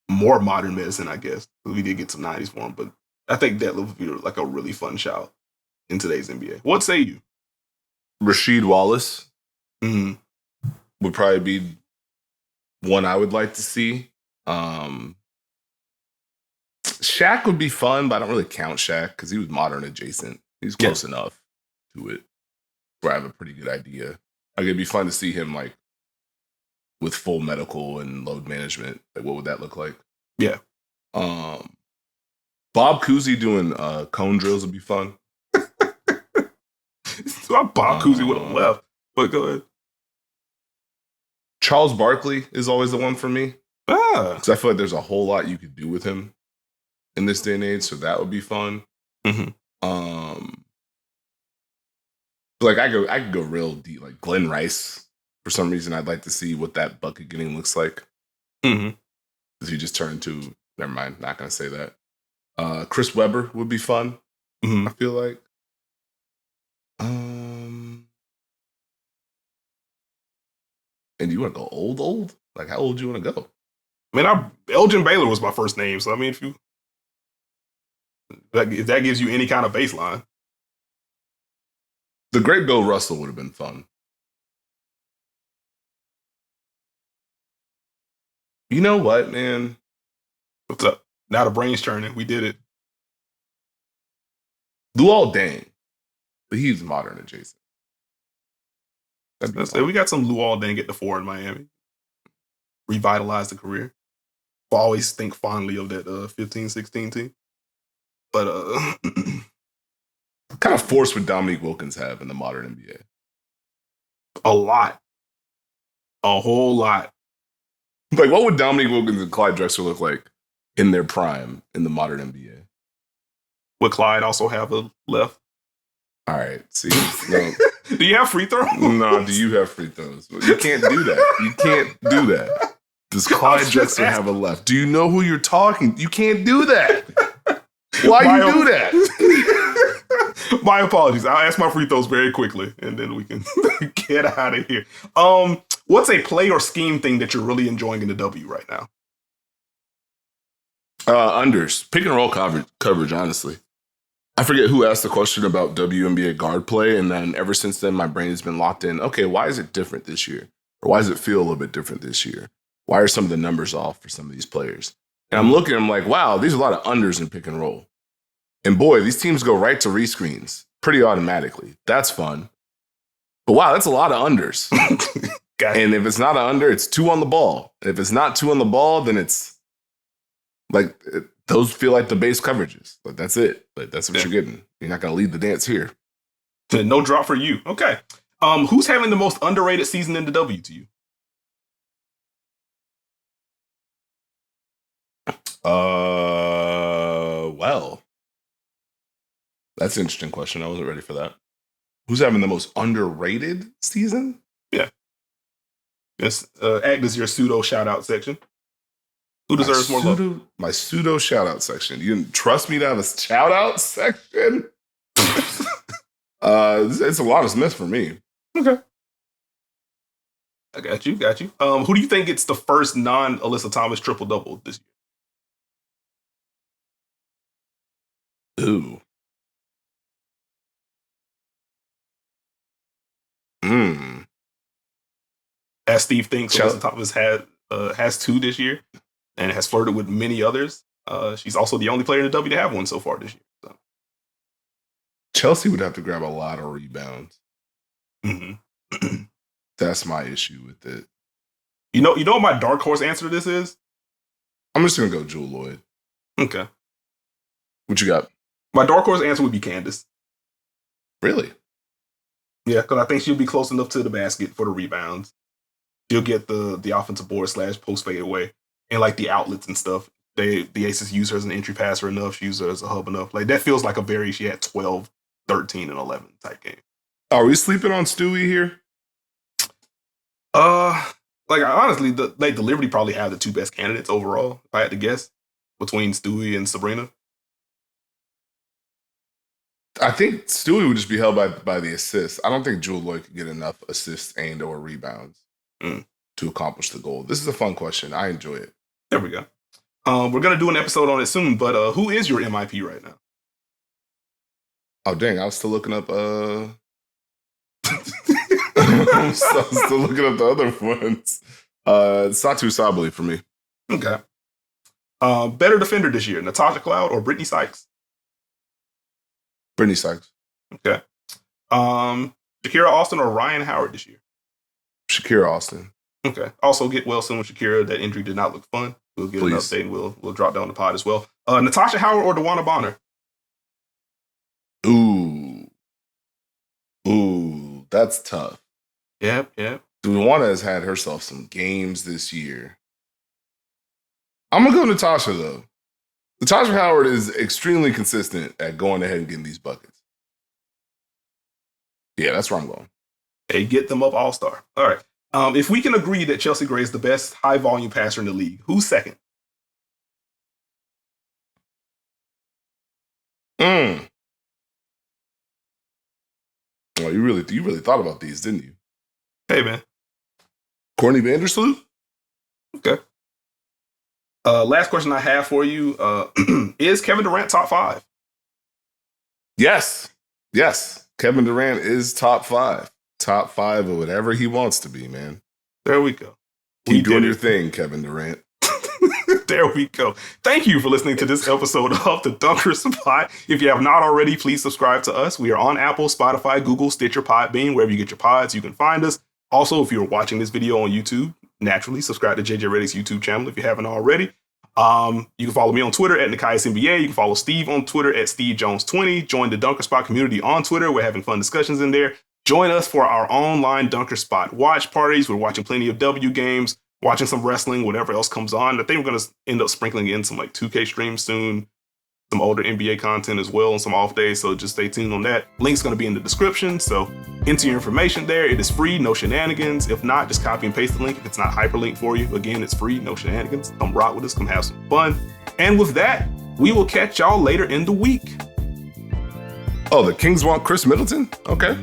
More modern medicine, I guess. We did get some 90s for him, but I think Detlef would be like a really fun shout in today's NBA. What say you? Rasheed Wallace would probably be one I would like to see. Shaq would be fun, but I don't really count Shaq because he was modern adjacent. He's close enough to it where I have a pretty good idea. Like, it'd be fun to see him like with full medical and load management. Like, what would that look like? Yeah. Bob Cousy doing cone drills would be fun. Bob Cousy would have left, but go ahead. Charles Barkley is always the one for me. Because I feel like there's a whole lot you could do with him in this day and age, so that would be fun. Like I could go real deep, like Glenn Rice. For some reason, I'd like to see what that bucket getting looks like. Because he just turned into, never mind, not gonna say that. Chris Webber would be fun. I feel like. And you want to go old? Like, how old do you want to go? I mean, Elgin Baylor was my first name, so I mean, if that gives you any kind of baseline. The great Bill Russell would have been fun. You know what, man? What's up? Now the brain's churning. We did it. Luol Deng. But he's modern adjacent. We got some Luol Deng at the 4 in Miami. Revitalized the career. I always think fondly of that 15-16 team. But what kind of force would Dominique Wilkins have in the modern NBA? A lot. A whole lot. Like, what would Dominique Wilkins and Clyde Drexler look like in their prime in the modern NBA? Would Clyde also have a left? All right. See, no. Do you have free throws? No, do you have free throws? You can't do that. You can't do that. Does Clyde Drexler have a left? Do you know who you're talking? You can't do that. Why you do that? My apologies. I'll ask my free throws very quickly, and then we can get out of here. What's a play or scheme thing that you're really enjoying in the W right now? Unders. Pick and roll coverage, honestly. I forget who asked the question about WNBA guard play, and then ever since then, my brain has been locked in. Okay, why is it different this year? Or why does it feel a little bit different this year? Why are some of the numbers off for some of these players? And I'm looking, I'm like, wow, there's a lot of unders in pick and roll. And boy, these teams go right to rescreens pretty automatically. That's fun. But wow, that's a lot of unders. And if it's not an under, it's 2 on the ball. If it's not 2 on the ball, then it's like, those feel like the base coverages. Like, that's it. Like, that's what you're getting. You're not going to lead the dance here. No drop for you. Okay. Who's having the most underrated season in the W to you? Well, that's an interesting question. I wasn't ready for that. Who's having the most underrated season? Yeah. Yes. Act as your pseudo shout out section. Who deserves more love? My pseudo shout out section. You didn't trust me to have a shout out section? It's Alana Smith for me. Okay. I got you. Who do you think gets the first non-Alyssa Thomas triple-double this year? Ooh. As Steve thinks, Alyssa Thomas has 2 this year and has flirted with many others. She's also the only player in the W to have one so far this year. So. Chelsea would have to grab a lot of rebounds. Mm-hmm. That's my issue with it. You know what my dark horse answer to this is? I'm just going to go Jewel Lloyd. Okay. What you got? My dark horse answer would be Candace. Really? Yeah, because I think she'll be close enough to the basket for the rebounds. She'll get the offensive board / post fade away. and like the outlets and stuff. The Aces use her as an entry passer enough. She used her as a hub enough. Like that feels like she had 12, 13, and 11 type game. Are we sleeping on Stewie here? Honestly, the Liberty probably have the two best candidates overall, if I had to guess, between Stewie and Sabrina. I think Stewie would just be held by the assists. I don't think Jewel Lloyd could get enough assists and or rebounds to accomplish the goal. This is a fun question. I enjoy it. There we go. We're going to do an episode on it soon, but who is your MIP right now? Oh, dang. I was still looking up... I'm still looking up the other ones. Satu Sabali for me. Okay. Better defender this year, Natasha Cloud or Brittany Sykes? Brittany Sykes. Okay. Shakira Austin or Ryan Howard this year? Shakira Austin. Okay. Also, get well soon with Shakira. That injury did not look fun. We'll get an update and we'll drop down the pod as well. Natasha Howard or DeWanna Bonner? Ooh, that's tough. Yep. DeWanna has had herself some games this year. I'm going to go Natasha, though. Natasha Howard is extremely consistent at going ahead and getting these buckets. Yeah, that's where I'm going. Hey, get them up All-Star. All right. If we can agree that Chelsea Gray is the best high-volume passer in the league, who's second? Well, you really thought about these, didn't you? Hey, man. Courtney Vandersloot? Okay. Last question I have for you. Is Kevin Durant top 5? Yes. Kevin Durant is top 5. Top 5 of whatever he wants to be, man. There we go. Keep doing your thing, Kevin Durant. There we go. Thank you for listening to this episode of The Dunker Spot. If you have not already, please subscribe to us. We are on Apple, Spotify, Google, Stitcher, Podbean, wherever you get your pods, you can find us. Also, if you're watching this video on YouTube, naturally subscribe to JJ Redick's YouTube channel if you haven't already. You can follow me on Twitter at Nekias NBA. You can follow Steve on Twitter at SteveJones20. Join the Dunker Spot community on Twitter. We're having fun discussions in there. Join us for our online Dunker Spot watch parties. We're watching plenty of W games, watching some wrestling, whatever else comes on. I think we're going to end up sprinkling in some 2K streams soon, some older NBA content as well on some off days. So just stay tuned on that. Link's going to be in the description. So enter your information there. It is free, no shenanigans. If not, just copy and paste the link. If it's not hyperlinked for you, again, it's free, no shenanigans. Come rock with us, come have some fun. And with that, we will catch y'all later in the week. Oh, the Kings want Chris Middleton? Okay.